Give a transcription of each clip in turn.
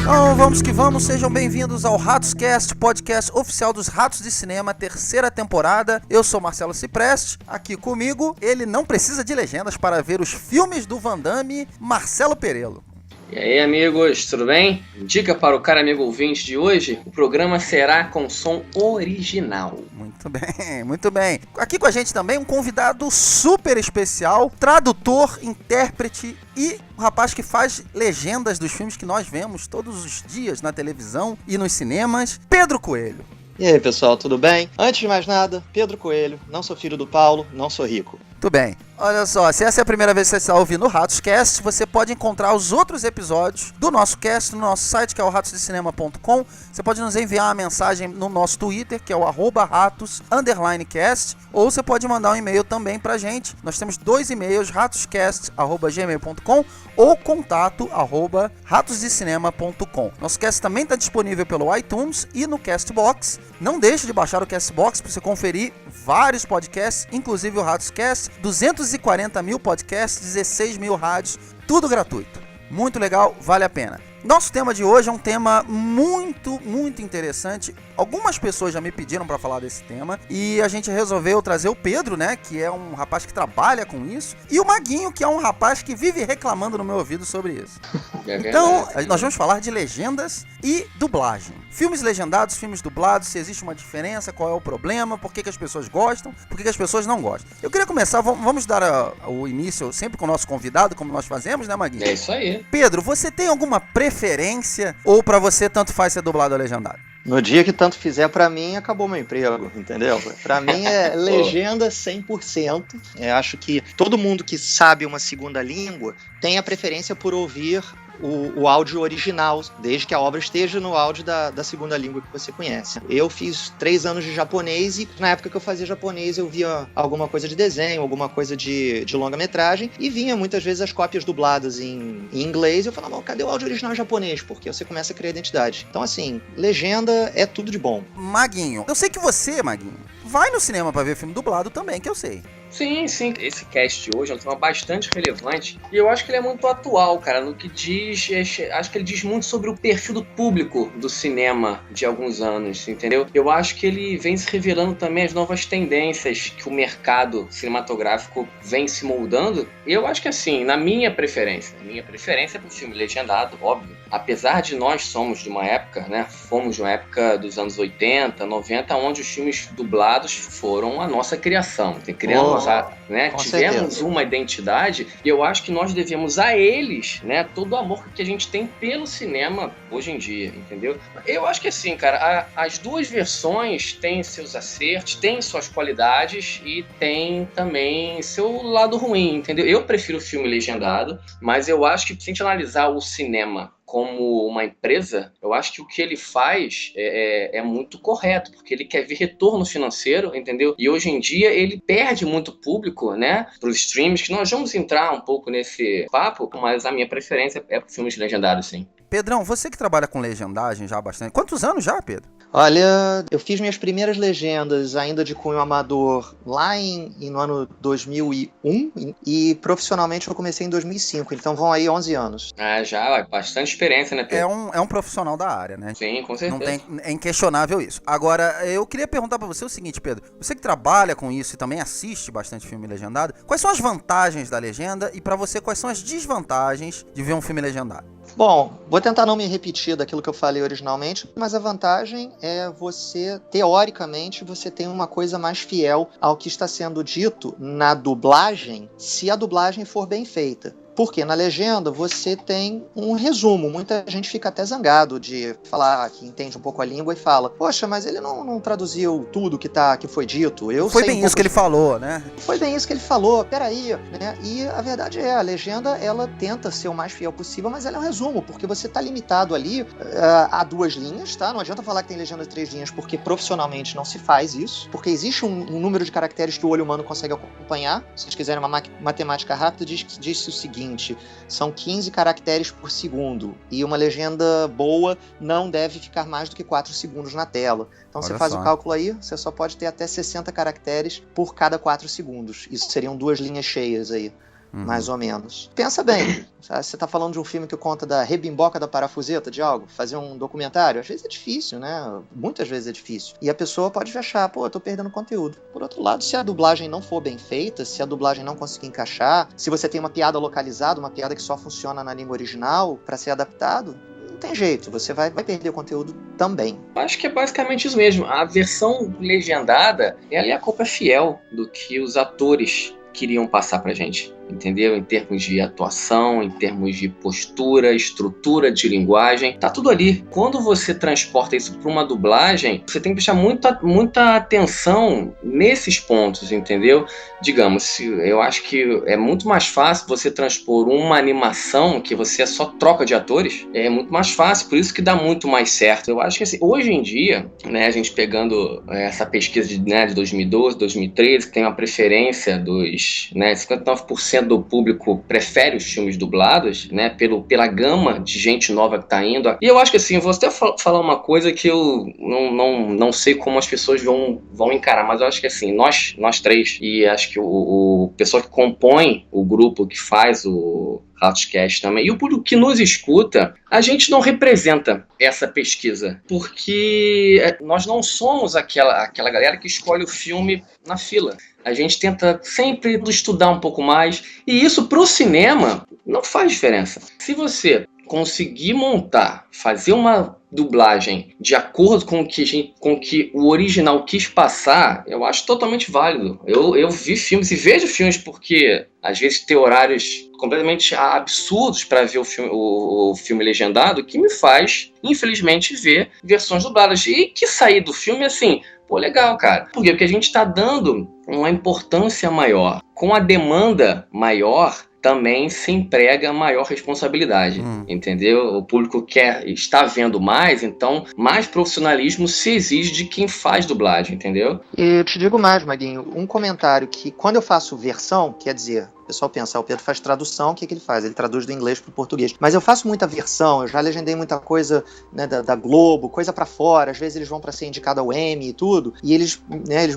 Então vamos que vamos, sejam bem-vindos ao RatosCast, podcast oficial dos Ratos de Cinema, terceira temporada. Eu sou Marcelo Cipreste, aqui comigo, ele não precisa de legendas para ver os filmes do Van Damme, Marcelo Perello. E aí, amigos, tudo bem? Dica para o cara amigo ouvinte de hoje, o programa será com som original. Muito bem, muito bem. Aqui com a gente também um convidado super especial, tradutor, intérprete e um rapaz que faz legendas dos filmes que nós vemos todos os dias na televisão e nos cinemas, Pedro Coelho. E aí, pessoal, tudo bem? Antes de mais nada, Pedro Coelho, não sou filho do Paulo, não sou rico. Tudo bem. Olha só, se essa é a primeira vez que você está ouvindo o RatosCast, você pode encontrar os outros episódios do nosso cast no nosso site, que é o ratosdecinema.com. Você pode nos enviar uma mensagem no nosso Twitter, que é o @ratos_cast, ou você pode mandar um e-mail também pra gente. Nós temos 2 e-mails, ratoscast@gmail.com ou contato@ratosdecinema.com. Nosso cast também está disponível pelo iTunes e no Castbox. Não deixe de baixar o Castbox para você conferir vários podcasts, inclusive o RatosCast, 240 mil podcasts, 16 mil rádios, tudo gratuito. Muito legal, vale a pena. Nosso tema de hoje é um tema muito interessante. Algumas pessoas já me pediram para falar desse tema e a gente resolveu trazer o Pedro, né, que é um rapaz que trabalha com isso, e o Maguinho, que é um rapaz que vive reclamando no meu ouvido sobre isso. Então, nós vamos falar de legendas e dublagem. Filmes legendados, filmes dublados, se existe uma diferença, qual é o problema, por que as pessoas gostam, por que as pessoas não gostam. Eu queria começar, vamos dar o início sempre com o nosso convidado, como nós fazemos, né, Maguinho? É isso aí. Pedro, você tem alguma preferência ou pra você tanto faz ser dublado ou legendado? No dia que tanto fizer, pra mim, acabou meu emprego, entendeu? Pra mim é legenda 100%. Acho que todo mundo que sabe uma segunda língua tem a preferência por ouvir o áudio original, desde que a obra esteja no áudio da segunda língua que você conhece. Eu fiz 3 anos de japonês e na época que eu fazia japonês eu via alguma coisa de desenho, alguma coisa de longa-metragem e vinha muitas vezes as cópias dubladas em inglês e eu falava, cadê o áudio original em japonês? Porque você começa a criar identidade. Então assim, legenda é tudo de bom. Maguinho, eu sei que você, Maguinho, vai no cinema pra ver filme dublado também, que eu sei. Sim. Esse cast de hoje é um tema bastante relevante e eu acho que ele é muito atual, cara, no que diz, acho que ele diz muito sobre o perfil do público do cinema de alguns anos, entendeu? Eu acho que ele vem se revelando também as novas tendências que o mercado cinematográfico vem se moldando. E eu acho que assim, a minha preferência é pro filme legendado, óbvio. Apesar de nós somos de uma época, né, fomos de uma época dos anos 80, 90, onde os filmes dublados foram a nossa criação. Criamos tivemos uma identidade e eu acho que nós devemos a eles, né, todo o amor que a gente tem pelo cinema hoje em dia, entendeu? Eu acho que assim, cara, as duas versões têm seus acertos, têm suas qualidades e tem também seu lado ruim, entendeu? Eu prefiro o filme legendado, mas eu acho que se a gente analisar o cinema como uma empresa, eu acho que o que ele faz é muito correto, porque ele quer ver retorno financeiro, entendeu? E hoje em dia ele perde muito público, né, para os streams, que nós vamos entrar um pouco nesse papo, mas a minha preferência é para filmes legendados, sim. Pedrão, você que trabalha com legendagem já há bastante... Quantos anos já, Pedro? Olha, eu fiz minhas primeiras legendas ainda de cunho amador lá no ano 2001 e profissionalmente eu comecei em 2005, então vão aí 11 anos. Já, bastante experiência, né, Pedro? É um profissional da área, né? Sim, com certeza. É inquestionável isso. Agora, eu queria perguntar pra você o seguinte, Pedro. Você que trabalha com isso e também assiste bastante filme legendado, quais são as vantagens da legenda e pra você quais são as desvantagens de ver um filme legendado? Bom, vou tentar não me repetir daquilo que eu falei originalmente, mas a vantagem é você, teoricamente, você tem uma coisa mais fiel ao que está sendo dito na dublagem, se a dublagem for bem feita. Porque na legenda você tem um resumo. Muita gente fica até zangado de falar que entende um pouco a língua e fala, poxa, mas ele não traduziu tudo que foi dito. Foi bem isso que ele falou, né? Foi bem isso que ele falou, peraí, né? E a verdade a legenda, ela tenta ser o mais fiel possível, mas ela é um resumo, porque você tá limitado ali a 2 linhas, tá? Não adianta falar que tem legenda de 3 linhas, porque profissionalmente não se faz isso, porque existe um número de caracteres que o olho humano consegue acompanhar. Se vocês quiserem uma matemática rápida, diz o seguinte, são 15 caracteres por segundo, e uma legenda boa não deve ficar mais do que 4 segundos na tela. Então você faz o cálculo aí, você só pode ter até 60 caracteres por cada 4 segundos. Isso seriam 2 linhas cheias aí. mais ou menos. Pensa bem, você tá falando de um filme que conta da rebimboca da parafuseta de algo, fazer um documentário, às vezes é difícil, né? Muitas vezes é difícil. E a pessoa pode achar, pô, eu tô perdendo conteúdo. Por outro lado, se a dublagem não for bem feita, se a dublagem não conseguir encaixar, se você tem uma piada localizada, uma piada que só funciona na língua original, para ser adaptado, não tem jeito, você vai perder o conteúdo também. Acho que é basicamente isso mesmo. A versão legendada, ela é a cópia fiel do que os atores queriam passar pra gente, entendeu? Em termos de atuação, em termos de postura, estrutura de linguagem, tá tudo ali. Quando você transporta isso para uma dublagem, você tem que prestar muita atenção nesses pontos, entendeu? Digamos, eu acho que é muito mais fácil você transpor uma animação que você só troca de atores, é muito mais fácil, por isso que dá muito mais certo. Eu acho que assim, hoje em dia, né, a gente pegando essa pesquisa de 2012, 2013, que tem uma preferência dos 59% do público prefere os filmes dublados, né, pela gama de gente nova que tá indo. E eu acho que assim, vou até falar uma coisa que eu não sei como as pessoas vão encarar, mas eu acho que assim, nós três, e acho que o pessoal que compõe o grupo que faz o Ratos também, e o público que nos escuta, a gente não representa essa pesquisa, porque nós não somos aquela galera que escolhe o filme na fila. A gente tenta sempre estudar um pouco mais, e isso pro cinema não faz diferença. Se você conseguir fazer uma dublagem de acordo com o que o original quis passar, eu acho totalmente válido. Eu vi filmes e vejo filmes porque às vezes tem horários completamente absurdos para ver o filme legendado, que me faz, infelizmente, ver versões dubladas. E que sair do filme assim, pô, legal, cara. Por quê? Porque a gente está dando uma importância maior. Com a demanda maior, também se emprega maior responsabilidade, entendeu? O público está vendo mais, então mais profissionalismo se exige de quem faz dublagem, entendeu? E eu te digo mais, Maguinho, um comentário que quando eu faço versão, quer dizer, o pessoal pensa, o Pedro faz tradução, o que ele faz? Ele traduz do inglês pro português. Mas eu faço muita versão, eu já legendei muita coisa, né, da Globo, coisa pra fora, às vezes eles vão pra ser indicado ao Emmy e tudo, e eles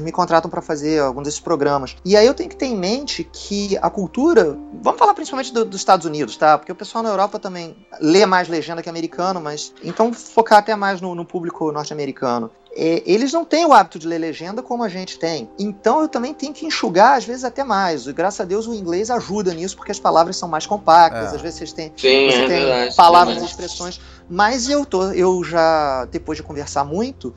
me contratam pra fazer algum desses programas. E aí eu tenho que ter em mente que a cultura, vamos falar principalmente dos Estados Unidos, tá? Porque o pessoal na Europa também lê mais legenda que americano, mas então focar até mais no público norte-americano. Eles não têm o hábito de ler legenda como a gente tem. Então eu também tenho que enxugar, às vezes até mais. E graças a Deus o inglês ajuda nisso, porque as palavras são mais compactas. Às vezes você tem verdade, palavras e expressões. Mas eu já, depois de conversar muito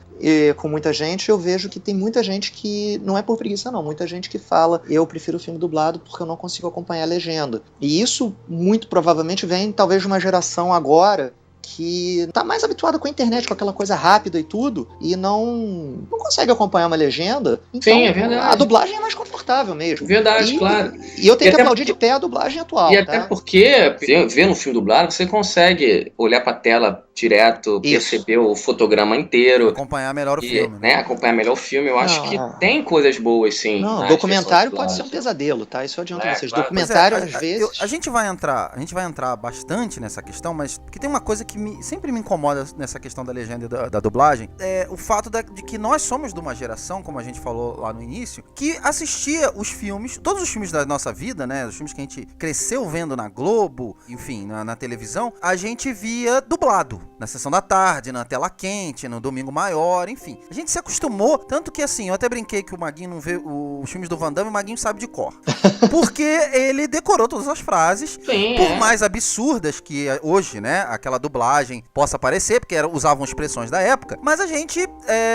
com muita gente, eu vejo que tem muita gente que, não é por preguiça não, muita gente que fala, eu prefiro o filme dublado porque eu não consigo acompanhar a legenda. E isso muito provavelmente vem talvez de uma geração agora que tá mais habituada com a internet, com aquela coisa rápida e tudo, e não consegue acompanhar uma legenda. Então, sim, é verdade. A dublagem é mais confortável mesmo. Verdade, claro. E eu tenho que aplaudir de pé a dublagem atual. E até porque, vendo um filme dublado, você consegue olhar pra tela direto, perceber o fotograma inteiro. Acompanhar melhor o filme. Né? Acompanhar melhor o filme. Eu acho que tem coisas boas, sim. Não, documentário pode ser um pesadelo, tá? Isso eu adianto vocês. Claro. Documentário, às vezes... A gente vai entrar bastante nessa questão, mas porque tem uma coisa que sempre me incomoda nessa questão da legenda e da dublagem, é o fato de que nós somos de uma geração, como a gente falou lá no início, que assistia os filmes, todos os filmes da nossa vida, né? Os filmes que a gente cresceu vendo na Globo, enfim, na televisão, a gente via dublado. Na sessão da tarde, na tela quente, no domingo maior, enfim. A gente se acostumou, tanto que assim, eu até brinquei que o Maguinho não vê os filmes do Van Damme, o Maguinho sabe de cor. Porque ele decorou todas as frases, por mais absurdas que hoje, né, aquela dublagem possa parecer, porque usavam expressões da época, mas a gente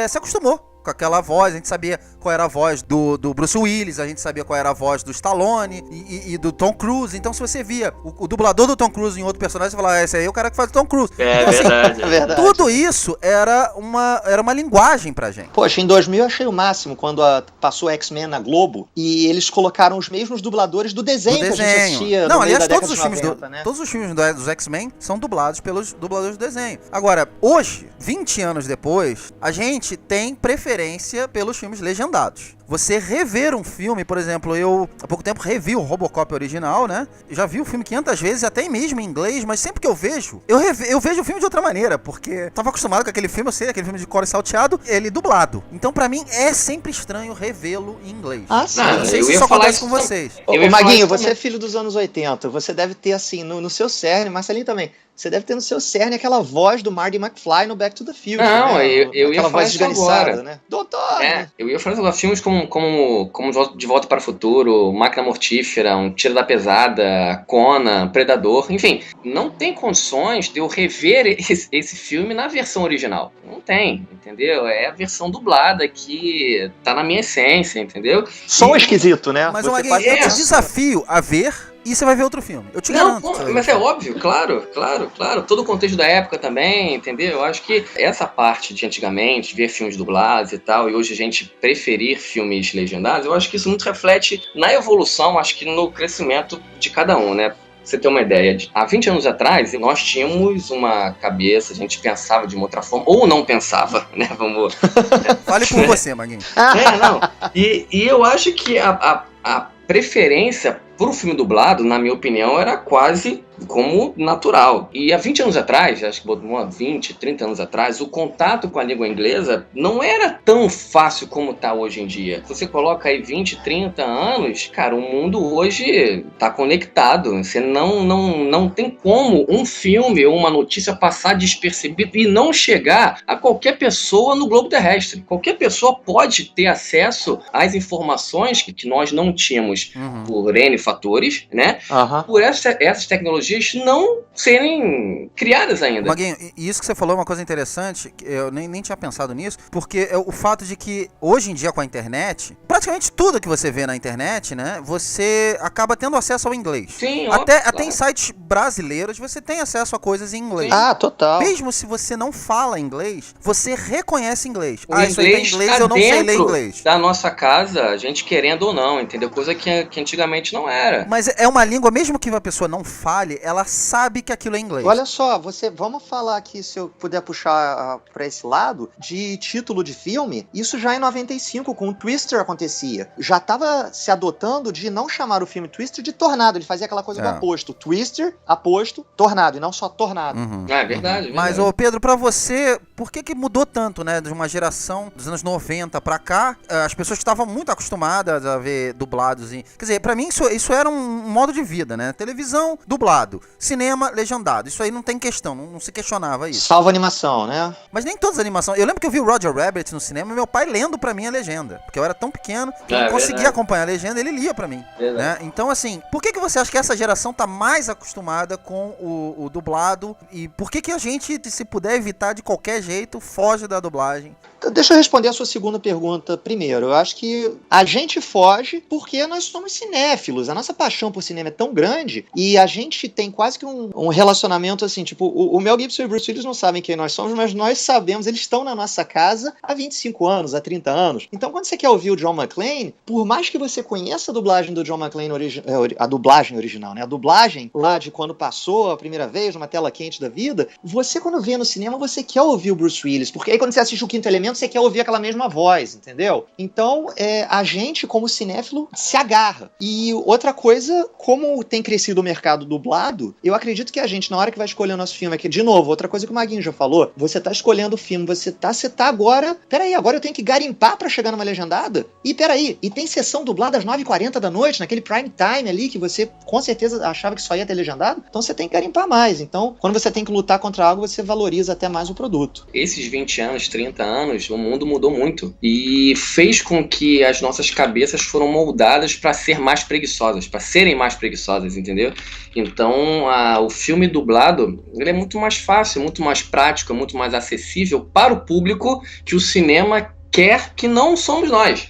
se acostumou com aquela voz, a gente sabia qual era a voz do Bruce Willis, a gente sabia qual era a voz do Stallone e do Tom Cruise. Então se você via o dublador do Tom Cruise em outro personagem, você falava, esse aí é o cara que faz o Tom Cruise. Então, verdade. É verdade. Tudo isso era uma linguagem pra gente. Poxa, em 2000 eu achei o máximo quando passou X-Men na Globo e eles colocaram os mesmos dubladores do desenho. Que a gente assistia. Não, aliás, todos os filmes todos os filmes dos X-Men são dublados pelos dubladores do desenho. Agora, hoje, 20 anos depois, a gente tem preferência pelos filmes legendados. você rever um filme, por exemplo, eu há pouco tempo revi o Robocop original, né? Já vi o filme 500 vezes, até mesmo em inglês, mas sempre que eu vejo, eu vejo o filme de outra maneira, porque tava acostumado com aquele filme, eu sei, aquele filme de core salteado, ele dublado. Então pra mim é sempre estranho revê-lo em inglês. Ah, sim. Não sei se isso acontece com vocês. Ô, Maguinho, você é filho dos anos 80, você deve ter assim, no seu cerne, Marcelinho também, você deve ter no seu cerne aquela voz do Marty McFly no Back to the Future. Não, né? eu ia falar isso agora. Né? Doutor! Né? Eu ia falar isso agora. Filmes como De Volta para o Futuro, Máquina Mortífera, Um Tiro da Pesada, Conan, Predador, enfim, não tem condições de eu rever esse filme na versão original. Não tem, entendeu? É a versão dublada que tá na minha essência, entendeu? Som esquisito, né? Mas, Maguinho, eu te desafio a ver e você vai ver outro filme. Eu te garanto. Mas é óbvio, claro. Todo o contexto da época também, entendeu? Eu acho que essa parte de antigamente, ver filmes dublados e tal, e hoje a gente preferir filmes legendados, eu acho que isso muito reflete na evolução, acho que no crescimento de cada um, né? Pra você ter uma ideia, há 20 anos atrás, nós tínhamos uma cabeça, a gente pensava de uma outra forma, ou não pensava, né? Vamos... Fale por você, Maguinho. Não. E eu acho que a preferência pro filme dublado, na minha opinião, era quase como natural. E há 20 anos atrás, acho que 20, 30 anos atrás, o contato com a língua inglesa não era tão fácil como tá hoje em dia. Se você coloca aí 20, 30 anos, cara, o mundo hoje tá conectado. Você não tem como um filme ou uma notícia passar despercebido e não chegar a qualquer pessoa no globo terrestre. Qualquer pessoa pode ter acesso às informações que nós não tínhamos por N fatores, né? Por essas tecnologias não serem criadas ainda. Maguinho, e isso que você falou é uma coisa interessante, eu nem tinha pensado nisso, porque é o fato de que hoje em dia com a internet, praticamente tudo que você vê na internet, né, você acaba tendo acesso ao inglês. Sim, até em sites brasileiros você tem acesso a coisas em inglês. Ah, total. Mesmo se você não fala inglês, você reconhece inglês. O isso aí tá em inglês, eu não sei ler inglês. Da nossa casa, a gente querendo ou não, entendeu? Coisa que antigamente não era. Mas é uma língua, mesmo que a pessoa não fale, ela sabe que aquilo é inglês. Olha só, vamos falar aqui, se eu puder puxar pra esse lado, de título de filme, isso já em 95, com o Twister acontecia. Já tava se adotando de não chamar o filme Twister de Tornado, ele fazia aquela coisa do aposto. Twister, aposto, Tornado, e não só Tornado. É verdade. Mas, ô Pedro, pra você, por que mudou tanto, né? De uma geração dos anos 90 pra cá, as pessoas estavam muito acostumadas a ver dublados. Quer dizer, pra mim isso era um modo de vida, né? Televisão, dublado. Cinema, legendado. Isso aí não tem questão, não se questionava isso. Salvo animação, né? Mas nem todas as animações. Eu lembro que eu vi o Roger Rabbit no cinema e meu pai lendo pra mim a legenda. Porque eu era tão pequeno que eu não conseguia acompanhar a legenda, ele lia pra mim. Né? Então, assim, por que você acha que essa geração tá mais acostumada com o dublado? E por que a gente, se puder evitar de qualquer jeito, foge da dublagem? Deixa eu responder a sua segunda pergunta primeiro. Eu acho que a gente foge porque nós somos cinéfilos. A nossa paixão por cinema é tão grande e a gente tem quase que um relacionamento assim, tipo, o Mel Gibson e o Bruce Willis não sabem quem nós somos, mas nós sabemos, eles estão na nossa casa há 25 anos, há 30 anos. Então, quando você quer ouvir o John McClane, por mais que você conheça a dublagem do John McClane, a dublagem original, né? A dublagem lá de quando passou a primeira vez, numa tela quente da vida, você, quando vê no cinema, você quer ouvir o Bruce Willis, porque aí quando você assiste o Quinto Elemento, você quer ouvir aquela mesma voz, entendeu? Então, a gente, como cinéfilo, se agarra. E outra coisa, como tem crescido o mercado dublado, eu acredito que a gente, na hora que vai escolher o nosso filme aqui, de novo, outra coisa que o Maguinho já falou, você tá escolhendo o filme, você tá agora, peraí, agora eu tenho que garimpar pra chegar numa legendada? E peraí, e tem sessão dublada às 9h40 da noite, naquele prime time ali, que você com certeza achava que só ia ter legendado, então você tem que garimpar mais. Então, quando você tem que lutar contra algo, você valoriza até mais o produto. Esses 20 anos, 30 anos, o mundo mudou muito e fez com que as nossas cabeças foram moldadas para serem mais preguiçosas, entendeu? Então, o filme dublado, ele é muito mais fácil, muito mais prático, muito mais acessível para o público que o cinema quer, que não somos nós.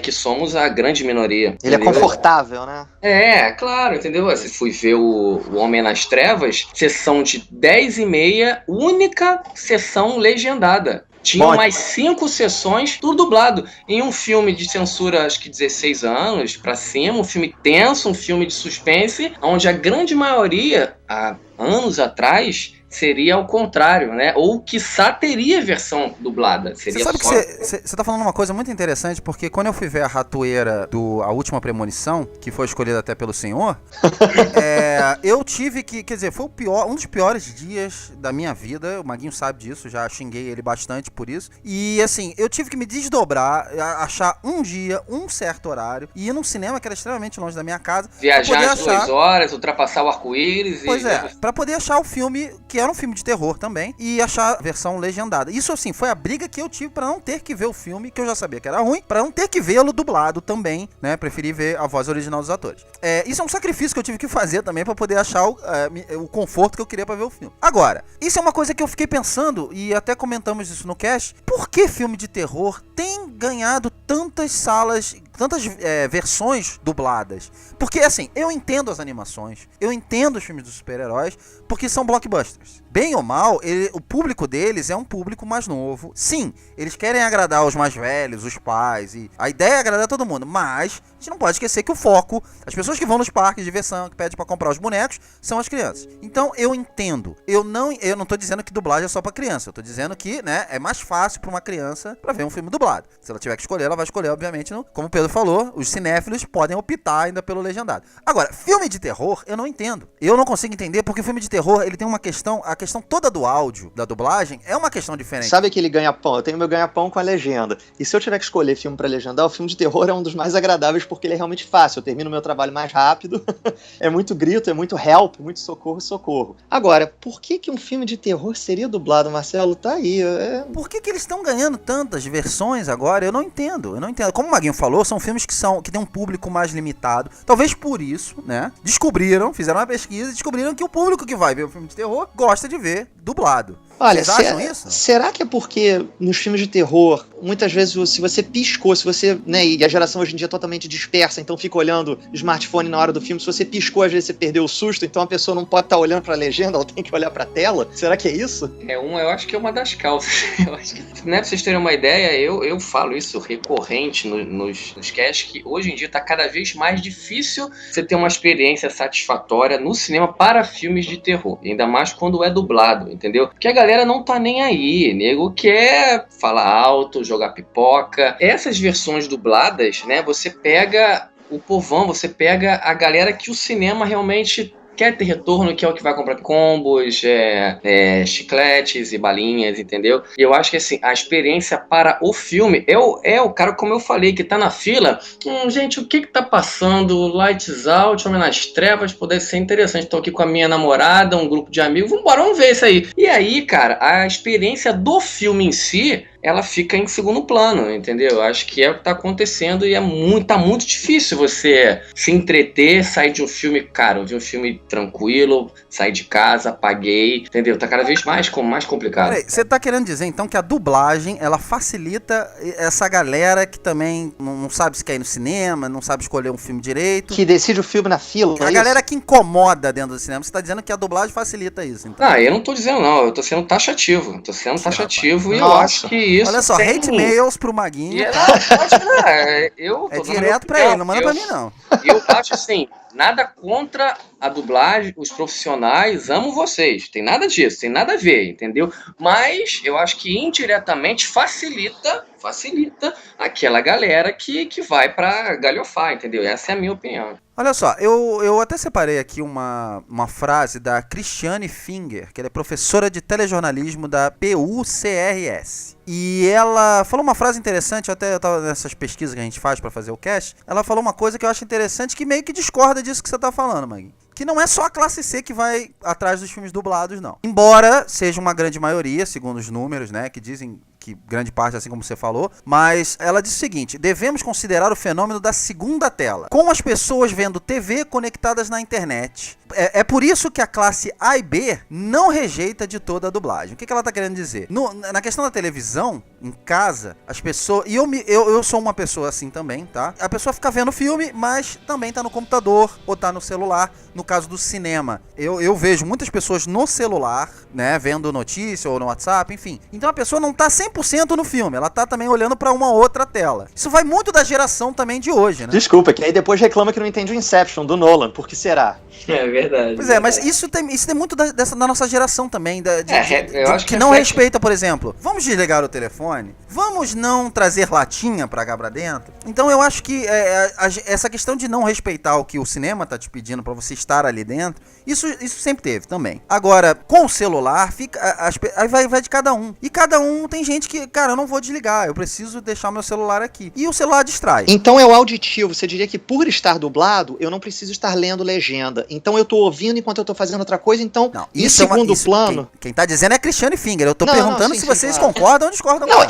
Que somos a grande minoria. Ele entendeu? É confortável, né? Claro, entendeu? Você fui ver o Homem nas Trevas, sessão de 10h30, única sessão legendada. Tinham mais 5 sessões, tudo dublado. Em um filme de censura, acho que 16 anos pra cima, um filme tenso, um filme de suspense, onde a grande maioria, há anos atrás, seria ao contrário, né? Ou quiçá teria versão dublada. Seria Você sabe que você tá falando uma coisa muito interessante, porque quando eu fui ver a ratoeira do A Última Premonição, que foi escolhida até pelo senhor, eu tive que, quer dizer, foi um dos piores dias da minha vida, o Maguinho sabe disso, já xinguei ele bastante por isso, e assim, eu tive que me desdobrar, achar um dia, um certo horário, e ir num cinema que era extremamente longe da minha casa. Viajar as 2 horas, ultrapassar o arco-íris. Pois pra poder achar o filme, que era um filme de terror também, e achar a versão legendada. Isso, assim, foi a briga que eu tive pra não ter que ver o filme, que eu já sabia que era ruim, pra não ter que vê-lo dublado também, né? Preferi ver a voz original dos atores. Isso é um sacrifício que eu tive que fazer também pra poder achar o conforto que eu queria pra ver o filme. Agora, isso é uma coisa que eu fiquei pensando, e até comentamos isso no cast, por que filme de terror tem ganhado tantas salas, tantas versões dubladas? Porque, assim, eu entendo as animações, eu entendo os filmes dos super-heróis, porque são blockbusters. Bem ou mal, o público deles é um público mais novo. Sim, eles querem agradar os mais velhos, os pais, e a ideia é agradar todo mundo, mas a gente não pode esquecer que o foco, as pessoas que vão nos parques de diversão, que pedem pra comprar os bonecos, são as crianças. Então, eu entendo. Eu não tô dizendo que dublagem é só pra criança, eu tô dizendo que, né, é mais fácil pra uma criança pra ver um filme dublado. Se ela tiver que escolher, ela vai escolher, obviamente, como o Pedro falou, os cinéfilos podem optar ainda pelo legendado. Agora, filme de terror, eu não entendo. Eu não consigo entender porque o filme de terror, ele tem uma questão, a questão toda do áudio, da dublagem, é uma questão diferente. Sabe aquele ganha-pão? Eu tenho meu ganha-pão com a legenda. E se eu tiver que escolher filme pra legendar, o filme de terror é um dos mais agradáveis porque ele é realmente fácil. Eu termino meu trabalho mais rápido. É muito grito, é muito help, muito socorro, socorro. Agora, por que um filme de terror seria dublado, Marcelo? Tá aí. Por que eles estão ganhando tantas versões agora? Eu não entendo. Como o Maguinho falou, são filmes que têm um público mais limitado. Talvez por isso, né? Fizeram uma pesquisa e descobriram que o público que vai ver o filme de terror gosta de ver dublado. Olha, vocês acham isso? Será que é porque nos filmes de terror, muitas vezes, se você piscou, né, e a geração hoje em dia é totalmente dispersa, então fica olhando o smartphone na hora do filme, se você piscou, às vezes você perdeu o susto, então a pessoa não pode estar olhando pra legenda, ela tem que olhar pra tela? Será que é isso? Eu acho que é uma das causas. Eu acho que, né, pra vocês terem uma ideia, eu falo isso recorrente nos casts, que hoje em dia tá cada vez mais difícil você ter uma experiência satisfatória no cinema para filmes de terror, ainda mais quando é dublado, entendeu? Porque a galera não tá nem aí, nego quer falar alto, jogar pipoca. Essas versões dubladas, né, você pega o povão, você pega a galera que o cinema realmente quer ter retorno, que é o que vai comprar combos, chicletes e balinhas, entendeu? E eu acho que assim, a experiência para o filme é o cara, como eu falei, que tá na fila. Gente, o que tá passando? Lights Out, Homem nas Trevas, pudesse ser interessante. Tô aqui com a minha namorada, um grupo de amigos, vamos ver isso aí. E aí, cara, a experiência do filme em si, ela fica em segundo plano, entendeu? Eu acho que é o que tá acontecendo e tá muito difícil você se entreter, sair de um filme, cara, eu vi um filme tranquilo, sair de casa, apaguei, entendeu? Tá cada vez mais complicado. Peraí, você tá querendo dizer então que a dublagem, ela facilita essa galera que também não sabe se quer ir no cinema, não sabe escolher um filme direito. Que decide o filme na fila, a galera que incomoda dentro do cinema, você tá dizendo que a dublagem facilita isso, então? Eu não tô dizendo não, eu tô sendo taxativo. E eu acho que isso. Olha só, hate mails pro Maguinho. É direto pra ele, não manda pra mim não. Eu acho assim, nada contra a dublagem, os profissionais, amo vocês, tem nada disso, tem nada a ver, entendeu? Mas eu acho que indiretamente facilita aquela galera que vai pra galhofar, entendeu? Essa é a minha opinião. Olha só, eu até separei aqui uma frase da Cristiane Finger, que ela é professora de telejornalismo da PUCRS. E ela falou uma frase interessante, eu tava nessas pesquisas que a gente faz pra fazer o cast, ela falou uma coisa que eu acho interessante, que meio que discorda disso que você tá falando, Magui. Que não é só a classe C que vai atrás dos filmes dublados, não. Embora seja uma grande maioria, segundo os números, né, que dizem que grande parte, assim como você falou, mas ela diz o seguinte: devemos considerar o fenômeno da segunda tela, com as pessoas vendo TV conectadas na internet. É por isso que a classe A e B não rejeita de toda a dublagem. O que ela tá querendo dizer? Na questão da televisão, em casa, as pessoas... E eu sou uma pessoa assim também, tá? A pessoa fica vendo filme, mas também tá no computador ou tá no celular. No caso do cinema, eu vejo muitas pessoas no celular, né? Vendo notícia ou no WhatsApp, enfim. Então a pessoa não tá 100% 100% no filme, ela tá também olhando pra uma outra tela. Isso vai muito da geração também de hoje, né? Desculpa, que aí depois reclama que não entende o Inception, do Nolan, por que será? É verdade. Pois é, mas isso tem muito da nossa geração também, eu acho que não respeita, por exemplo, vamos desligar o telefone, vamos não trazer latinha pra cá pra dentro. Então eu acho que essa questão de não respeitar o que o cinema tá te pedindo pra você estar ali dentro, isso sempre teve também. Agora, com o celular, aí vai de cada um. E cada um tem gente que, cara, eu não vou desligar, eu preciso deixar o meu celular aqui. E o celular distrai. Então é o auditivo, você diria que por estar dublado, eu não preciso estar lendo legenda. Então eu tô ouvindo enquanto eu tô fazendo outra coisa, então não, em segundo plano... Quem tá dizendo é Cristiano Finger, eu tô perguntando se vocês claro. concordam ou discordam. Não,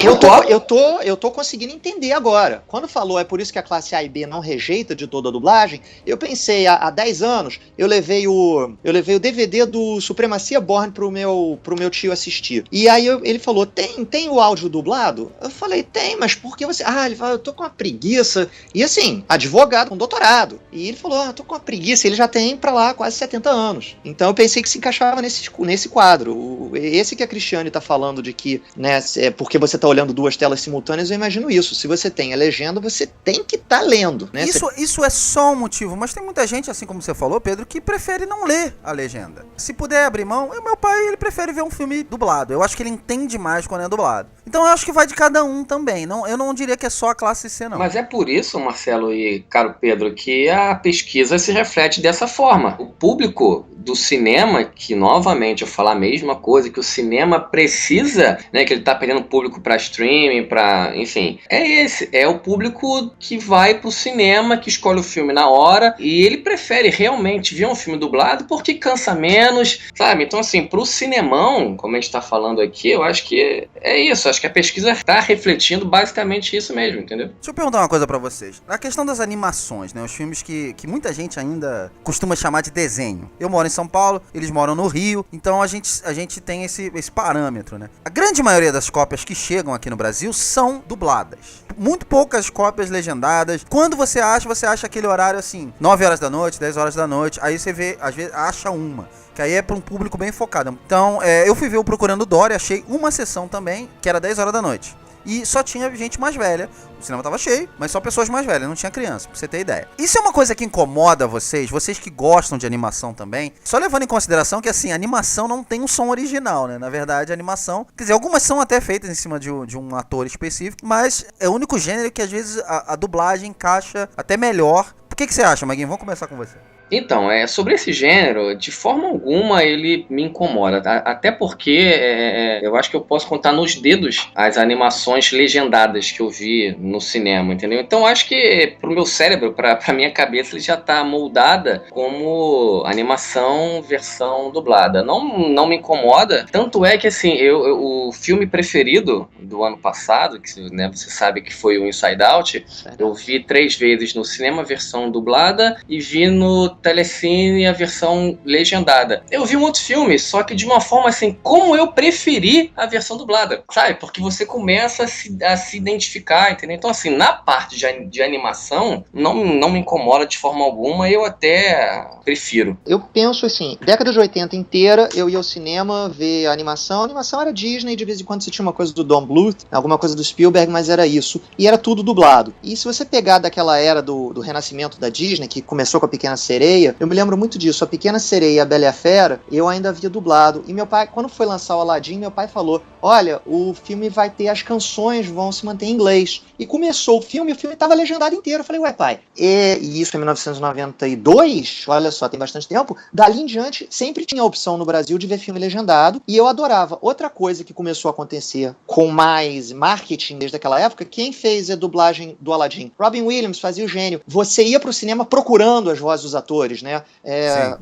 eu tô conseguindo entender agora. Quando falou, é por isso que a classe A e B não rejeita de toda a dublagem, eu pensei, há 10 anos, eu levei o DVD do Supremacia Born pro meu tio assistir. E aí ele falou, tem o áudio dublado? Eu falei, tem, mas por que você... ele falou, eu tô com uma preguiça. E assim, advogado com doutorado. E ele falou, eu tô com uma preguiça. Ele já tem pra lá quase 70 anos. Então eu pensei que se encaixava nesse quadro. Esse que a Cristiane tá falando de que, né, porque você tá olhando duas telas simultâneas, eu imagino isso. Se você tem a legenda, você tem que estar lendo, né? Isso é só um motivo, mas tem muita gente, assim como você falou, Pedro, que prefere não ler a legenda. Se puder abrir mão, o meu pai, ele prefere ver um filme dublado. Eu acho que ele entende mais quando é dublado. Então eu acho que vai de cada um também. Eu não diria que é só a classe C, não. Mas é por isso, Marcelo e caro Pedro, que a pesquisa se reflete dessa forma. O público do cinema, que novamente eu falar a mesma coisa, que o cinema precisa, né, que ele tá perdendo público para streaming, enfim, é o público que vai pro cinema, que escolhe o filme na hora, e ele prefere realmente ver um filme dublado porque cansa menos, sabe? Então assim, pro cinemão, como a gente tá falando aqui, eu acho que é isso, acho que a pesquisa tá refletindo basicamente isso mesmo, entendeu? Deixa eu perguntar uma coisa pra vocês. A questão das animações, né, os filmes que muita gente ainda costuma chamar de desenho. Eu moro em São Paulo, eles moram no Rio, então a gente tem esse parâmetro, né? A grande maioria das cópias que chegam aqui no Brasil são dubladas. Muito poucas cópias legendadas. Quando você acha aquele horário assim, 9 horas da noite, 10 horas da noite, aí você vê, às vezes, acha uma. Que aí é para um público bem focado. Então, eu fui ver o Procurando Dory, achei uma sessão também, que era 10 horas da noite. E só tinha gente mais velha. O cinema tava cheio, mas só pessoas mais velhas, não tinha criança, pra você ter ideia. Isso é uma coisa que incomoda vocês que gostam de animação também. Só levando em consideração que, assim, a animação não tem um som original, né? Na verdade, a animação... Quer dizer, algumas são até feitas em cima de um ator específico, mas é o único gênero que, às vezes, a dublagem encaixa até melhor. O que você acha, Maguinho? Vamos começar com você. Então, sobre esse gênero, de forma alguma ele me incomoda, até porque eu acho que eu posso contar nos dedos as animações legendadas que eu vi no cinema, entendeu? Então acho que pro meu cérebro, pra minha cabeça, ele já tá moldada como animação versão dublada. Não me incomoda, tanto é que assim, o filme preferido do ano passado, que, né, você sabe que foi o Inside Out, eu vi 3 vezes no cinema versão dublada e vi no Telecine a versão legendada. Eu vi um outro filme, só que de uma forma assim, como eu preferi a versão dublada, sabe? Porque você começa a se identificar, entendeu? Então assim, na parte de animação, não me incomoda de forma alguma, eu até prefiro. Eu penso assim, década de 80 inteira, eu ia ao cinema ver a animação era Disney, de vez em quando você tinha uma coisa do Don Bluth, alguma coisa do Spielberg, mas era isso, e era tudo dublado. E se você pegar daquela era do renascimento da Disney, que começou com a Pequena Sereia, eu me lembro muito disso, a Pequena Sereia e a Bela e a Fera, eu ainda havia dublado, e meu pai, quando foi lançar o Aladdin, meu pai falou, olha, o filme vai ter, as canções vão se manter em inglês, e começou o filme estava legendado inteiro, eu falei, ué pai, e isso em 1992, olha só, tem bastante tempo, dali em diante, sempre tinha a opção no Brasil de ver filme legendado, e eu adorava. Outra coisa que começou a acontecer com mais marketing desde aquela época, quem fez a dublagem do Aladdin? Robin Williams fazia o gênio, você ia pro cinema procurando as vozes dos atores, né?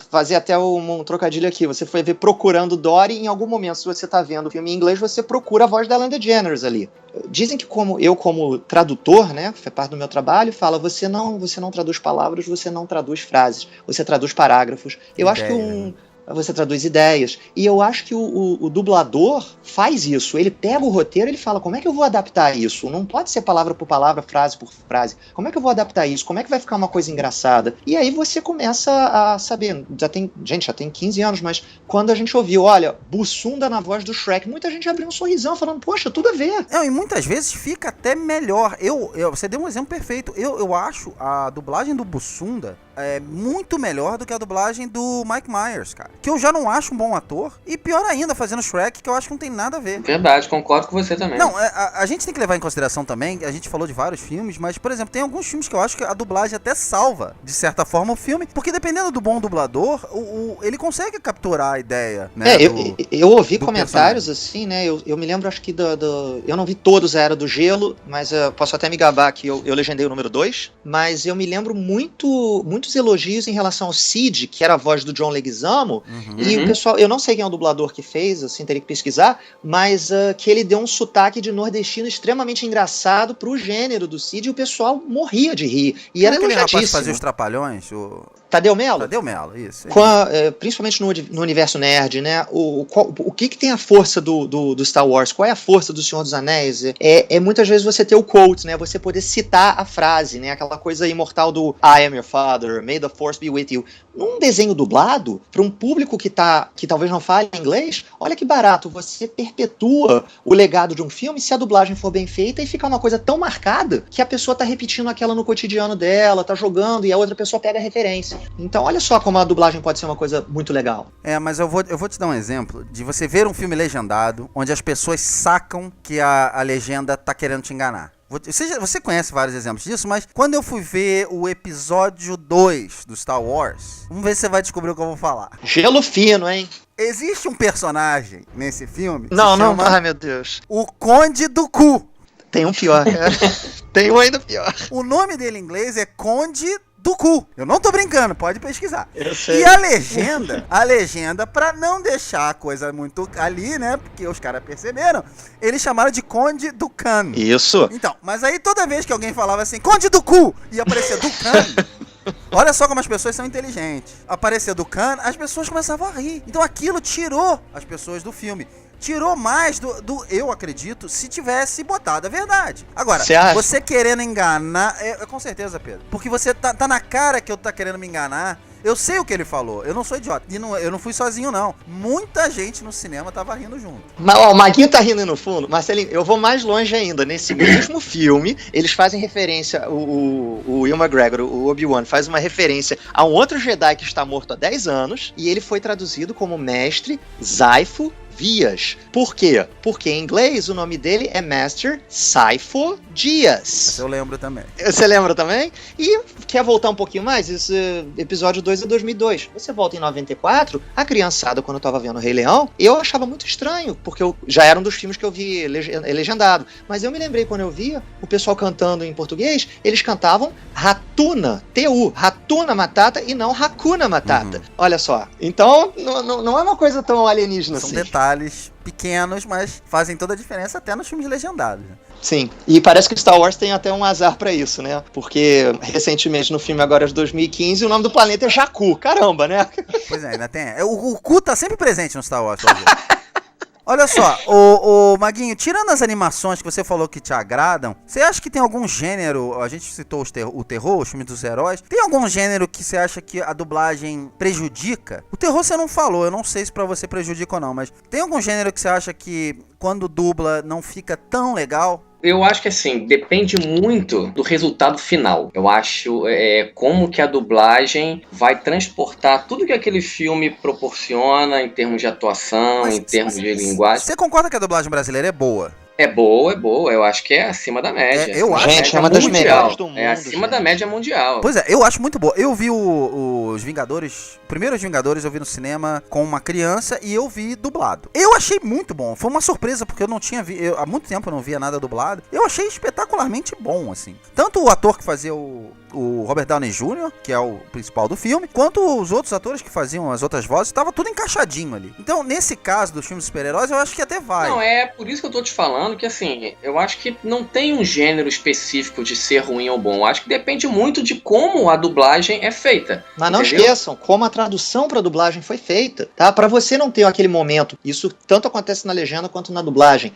Fazer até um trocadilho aqui, você foi ver Procurando Dory, em algum momento, se você tá vendo o filme em inglês, você procura a voz da Ellen DeGeneres ali. Dizem que como tradutor, né, faz parte do meu trabalho, fala, você não traduz palavras, você não traduz frases, você traduz parágrafos. Eu acho que você traduz ideias. E eu acho que o dublador faz isso. Ele pega o roteiro e ele fala, como é que eu vou adaptar isso? Não pode ser palavra por palavra, frase por frase. Como é que eu vou adaptar isso? Como é que vai ficar uma coisa engraçada? E aí você começa a saber. Já tem 15 anos, mas quando a gente ouviu, olha, Bussunda na voz do Shrek, muita gente abriu um sorrisão falando, poxa, tudo a ver. Não, e muitas vezes fica até melhor. Você deu um exemplo perfeito. Eu acho a dublagem do Bussunda muito melhor do que a dublagem do Mike Myers, cara. Que eu já não acho um bom ator. E pior ainda, fazendo Shrek, que eu acho que não tem nada a ver. Verdade, concordo com você também. Não, a gente tem que levar em consideração também, a gente falou de vários filmes, mas, por exemplo, tem alguns filmes que eu acho que a dublagem até salva, de certa forma, o filme. Porque dependendo do bom dublador, ele consegue capturar a ideia, né? Eu ouvi comentários assim, né? Eu me lembro, acho que eu não vi todos a Era do Gelo, mas posso até me gabar que eu legendei o número 2, mas eu me lembro muitos elogios em relação ao Cid, que era a voz do John Leguizamo, e o pessoal, eu não sei quem é o dublador que fez, assim, teria que pesquisar, mas que ele deu um sotaque de nordestino extremamente engraçado pro gênero do Cid, e o pessoal morria de rir, e era aquele elogiadíssimo. rapaz que fazia os Trapalhões, Tadeu Mello? Tadeu Mello, isso. Principalmente no universo nerd, né? O que tem a força do Star Wars? Qual é a força do Senhor dos Anéis? Muitas vezes você ter o quote, né? Você poder citar a frase, né? Aquela coisa imortal do I am your father, may the force be with you. Num desenho dublado, para um público que talvez não fale inglês, olha que barato, você perpetua o legado de um filme se a dublagem for bem feita e ficar uma coisa tão marcada que a pessoa tá repetindo aquela no cotidiano dela, tá jogando e a outra pessoa pega a referência. Então olha só como a dublagem pode ser uma coisa muito legal. Mas eu vou te dar um exemplo de você ver um filme legendado onde as pessoas sacam que a legenda tá querendo te enganar. Você conhece vários exemplos disso, mas quando eu fui ver o episódio 2 do Star Wars, vamos ver se você vai descobrir o que eu vou falar. Gelo fino, hein? Existe um personagem nesse filme ai meu Deus. O Conde Dooku. Tem um pior, cara. Tem um ainda pior. O nome dele em inglês é Conde Dooku. Eu não tô brincando, pode pesquisar. Eu sei. E a legenda, pra não deixar a coisa muito ali, né, porque os caras perceberam, eles chamaram de Conde Dooku. Isso. Então, mas aí toda vez que alguém falava assim, Conde Dooku, e aparecia Dooku, olha só como as pessoas são inteligentes. Aparecia Dooku, as pessoas começavam a rir. Então aquilo tirou as pessoas do filme. Tirou mais eu acredito, se tivesse botado a verdade. Agora, você querendo enganar... com certeza, Pedro. Porque você tá na cara que eu tá querendo me enganar. Eu sei o que ele falou. Eu não sou idiota. E eu não fui sozinho, não. Muita gente no cinema tava rindo junto. O Maguinho tá rindo no fundo. Marcelinho, eu vou mais longe ainda. Nesse mesmo filme, eles fazem referência... O Ewan McGregor, o Obi-Wan, faz uma referência a um outro Jedi que está morto há 10 anos. E ele foi traduzido como Mestre Zaifo Vias. Por quê? Porque em inglês o nome dele é Master Saifo Dias. Eu lembro também. Você lembra também? E quer voltar um pouquinho mais? Esse episódio 2 é 2002. Você volta em 94, a criançada, quando eu tava vendo o Rei Leão, eu achava muito estranho, porque já era um dos filmes que eu vi legendado. Mas eu me lembrei quando eu via o pessoal cantando em português, eles cantavam Ratuna, T-U, Ratuna Matata e não Hakuna Matata. Olha só. Então, não é uma coisa tão alienígena assim. São detalhes pequenos, mas fazem toda a diferença até nos filmes legendados. Sim, e parece que Star Wars tem até um azar pra isso, né? Porque recentemente no filme agora de 2015 o nome do planeta é Jakku, caramba, né? Pois é, ainda tem. O cu tá sempre presente no Star Wars. Olha só, o Maguinho, tirando as animações que você falou que te agradam, você acha que tem algum gênero, a gente citou o terror, os filmes dos heróis, tem algum gênero que você acha que a dublagem prejudica? O terror você não falou, eu não sei se pra você prejudica ou não, mas tem algum gênero que você acha que quando dubla não fica tão legal? Eu acho que assim, depende muito do resultado final. Eu acho como que a dublagem vai transportar tudo que aquele filme proporciona em termos de atuação, em termos de linguagem. Você concorda que a dublagem brasileira é boa? É boa. Eu acho que é acima da média. Gente, é uma das melhores do mundo. É acima da média mundial. Pois é, eu acho muito boa. Eu vi os Vingadores, primeiros Vingadores eu vi no cinema com uma criança e eu vi dublado. Eu achei muito bom. Foi uma surpresa porque eu não tinha há muito tempo eu não via nada dublado. Eu achei espetacularmente bom, assim. Tanto o ator que fazia o o Robert Downey Jr., que é o principal do filme, quanto os outros atores que faziam as outras vozes, tava tudo encaixadinho ali. Então, nesse caso dos filmes super-heróis, eu acho que até vai. Não, é por isso que eu tô te falando que, assim, eu acho que não tem um gênero específico de ser ruim ou bom. Eu acho que depende muito de como a dublagem é feita. Mas não entendeu? esqueçam como a tradução pra dublagem foi feita, tá? Pra você não ter aquele momento, isso tanto acontece na legenda quanto na dublagem.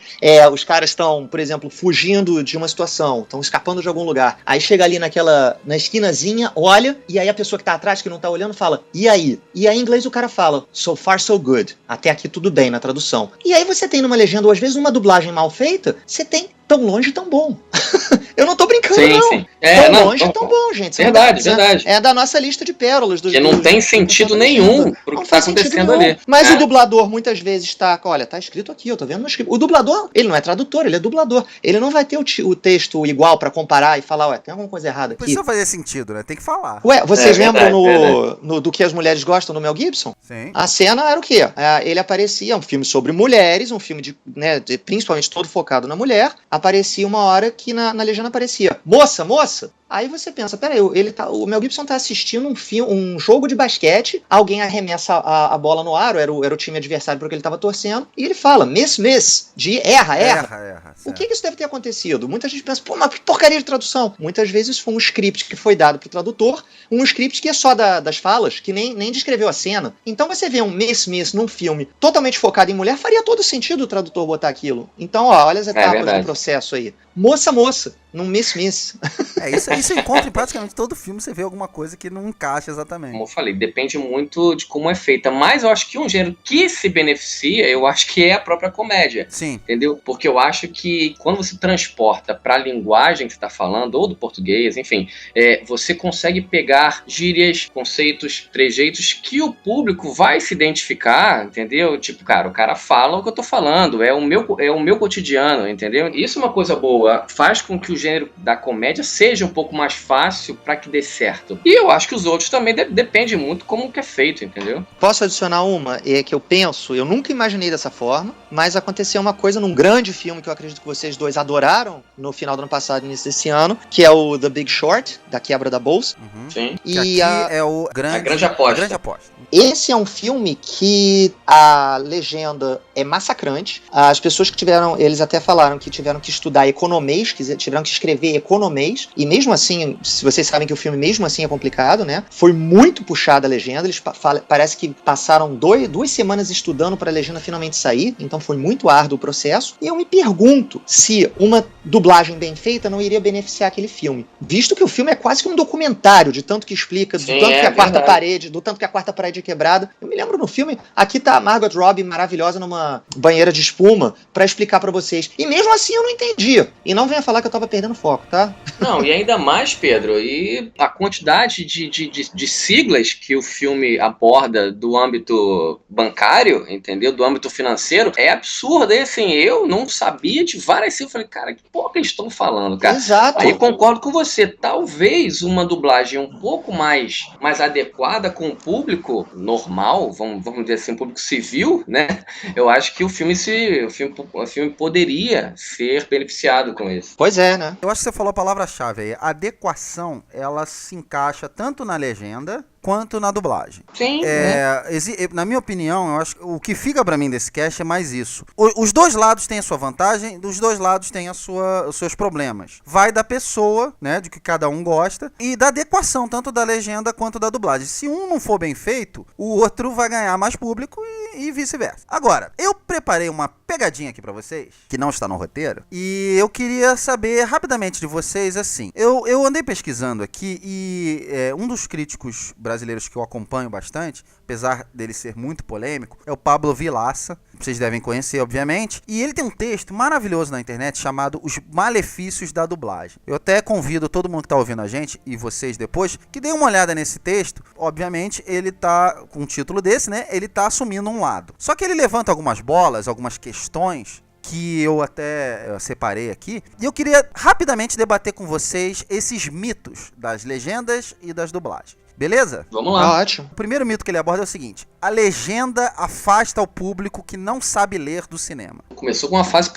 Os caras estão, por exemplo, fugindo de uma situação, estão escapando de algum lugar. Aí chega ali na esquinazinha, olha, e aí a pessoa que tá atrás, que não tá olhando, fala, e aí? E aí em inglês o cara fala, so far so good. Até aqui tudo bem na tradução. E aí você tem numa legenda, ou às vezes uma dublagem mal feita, você tem tão longe, tão bom. Eu não tô brincando, Sim, não. sim. Tão longe, tão bom, gente. Você Verdade, não tá verdade. É da nossa lista de pérolas. Porque não tem sentido nenhum pro que tá acontecendo ali. Mas o dublador muitas vezes tá, olha, tá escrito aqui, eu tô vendo no script. O dublador, ele não é tradutor, ele é dublador. Ele não vai ter o texto igual pra comparar e falar, ué, tem alguma coisa errada aqui. Precisa fazer sentido, né? Tem que falar. Ué, vocês lembram verdade. do que as mulheres gostam no Mel Gibson? Sim. A cena era o quê? Ele aparecia, um filme sobre mulheres, um filme principalmente todo focado na mulher. Aparecia uma hora que na legenda aparecia, moça, moça. Aí você pensa, peraí, o Mel Gibson tá assistindo um jogo de basquete, alguém arremessa a bola no ar, era o time adversário porque ele tava torcendo, e ele fala, miss, de erra. O que isso deve ter acontecido? Muita gente pensa, pô, mas que porcaria de tradução. Muitas vezes foi um script que foi dado pro tradutor, um script que é só das falas, que nem descreveu a cena. Então você vê um miss num filme totalmente focado em mulher, faria todo sentido o tradutor botar aquilo. Então, olha as etapas do processo aí. Moça, num miss. Isso encontra em praticamente todo filme, você vê alguma coisa que não encaixa exatamente. Como eu falei, depende muito de como é feita. Mas eu acho que um gênero que se beneficia, eu acho que é a própria comédia. Sim. Entendeu? Porque eu acho que quando você transporta pra linguagem que você tá falando, ou do português, enfim, você consegue pegar gírias, conceitos, trejeitos que o público vai se identificar, entendeu? Tipo, cara, o cara fala o que eu tô falando, é o meu cotidiano, entendeu? Isso é uma coisa boa. Faz com que o gênero da comédia seja um pouco mais fácil pra que dê certo. E eu acho que os outros também depende muito como que é feito, entendeu? Posso adicionar uma? Que eu nunca imaginei dessa forma, mas aconteceu uma coisa num grande filme que eu acredito que vocês dois adoraram no final do ano passado e início desse ano, que é o The Big Short, da quebra da bolsa. Uhum. Sim. E aqui é a grande aposta. Esse é um filme que a legenda é massacrante. As pessoas que eles até falaram que tiveram que estudar economês, que tiveram que escrever economês, e mesmo assim, se vocês sabem que o filme mesmo assim é complicado, né? Foi muito puxada a legenda, eles parece que passaram 2 semanas estudando para a legenda finalmente sair, então foi muito árduo o processo, e eu me pergunto se uma dublagem bem feita não iria beneficiar aquele filme, visto que o filme é quase que um documentário, de tanto que explica, do tanto que a quarta parede é quebrada. Eu me lembro no filme, aqui tá a Margot Robbie maravilhosa numa banheira de espuma para explicar para vocês, e mesmo assim eu não entendi, e não venha falar que eu tava perdendo foco, tá? Não, e ainda mais, Pedro, e a quantidade de siglas que o filme aborda do âmbito bancário, entendeu? Do âmbito financeiro, é absurdo. E assim, eu não sabia de várias siglas. Eu falei, cara, que porra que eles estão falando, cara? Exato. Aí concordo com você. Talvez uma dublagem um pouco mais adequada com o público normal, vamos dizer assim, público civil, né? Eu acho que o filme poderia ser beneficiado com isso. Pois é, né? Eu acho que você falou a palavra-chave aí. A adequação, ela se encaixa tanto na legenda quanto na dublagem. Sim. Na minha opinião, eu acho que o que fica pra mim desse cast é mais isso. Os dois lados têm a sua vantagem, dos dois lados têm os seus problemas. Vai da pessoa, né, de que cada um gosta, e da adequação, tanto da legenda quanto da dublagem. Se um não for bem feito, o outro vai ganhar mais público e vice-versa. Agora, eu preparei uma pegadinha aqui pra vocês, que não está no roteiro, e eu queria saber rapidamente de vocês, assim, eu andei pesquisando aqui e um dos críticos brasileiros que eu acompanho bastante, apesar dele ser muito polêmico, é o Pablo Vilaça. Vocês devem conhecer, obviamente. E ele tem um texto maravilhoso na internet chamado Os Malefícios da Dublagem. Eu até convido todo mundo que está ouvindo a gente, e vocês depois, que dê uma olhada nesse texto. Obviamente, ele tá, com um título desse, né? Ele tá assumindo um lado. Só que ele levanta algumas bolas, algumas questões que eu até separei aqui, e eu queria rapidamente debater com vocês esses mitos das legendas e das dublagens. Beleza? Vamos lá. Ótimo. O primeiro mito que ele aborda é o seguinte: a legenda afasta o público que não sabe ler do cinema. Começou com uma frase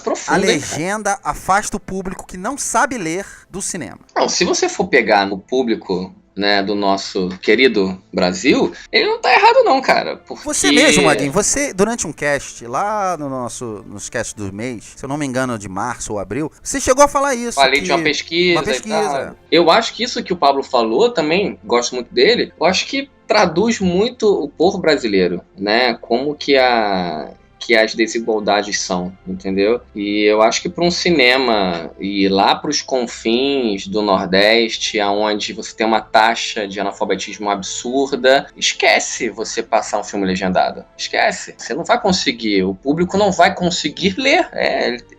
profunda. A hein, legenda afasta o público que não sabe ler do cinema. Não, se você for pegar no público, né, do nosso querido Brasil, ele não tá errado não, cara. Porque... Você mesmo, Maguinho, você, durante um cast, lá nos casts do mês, se eu não me engano, de março ou abril, você chegou a falar isso. Falei de uma pesquisa. Uma pesquisa. E tal. Eu acho que isso que o Pablo falou também, gosto muito dele, eu acho que traduz muito o povo brasileiro, né? Como que as desigualdades são, entendeu? E eu acho que para um cinema ir lá para os confins do Nordeste, aonde você tem uma taxa de analfabetismo absurda, esquece você passar um filme legendado. Esquece. Você não vai conseguir, o público não vai conseguir ler.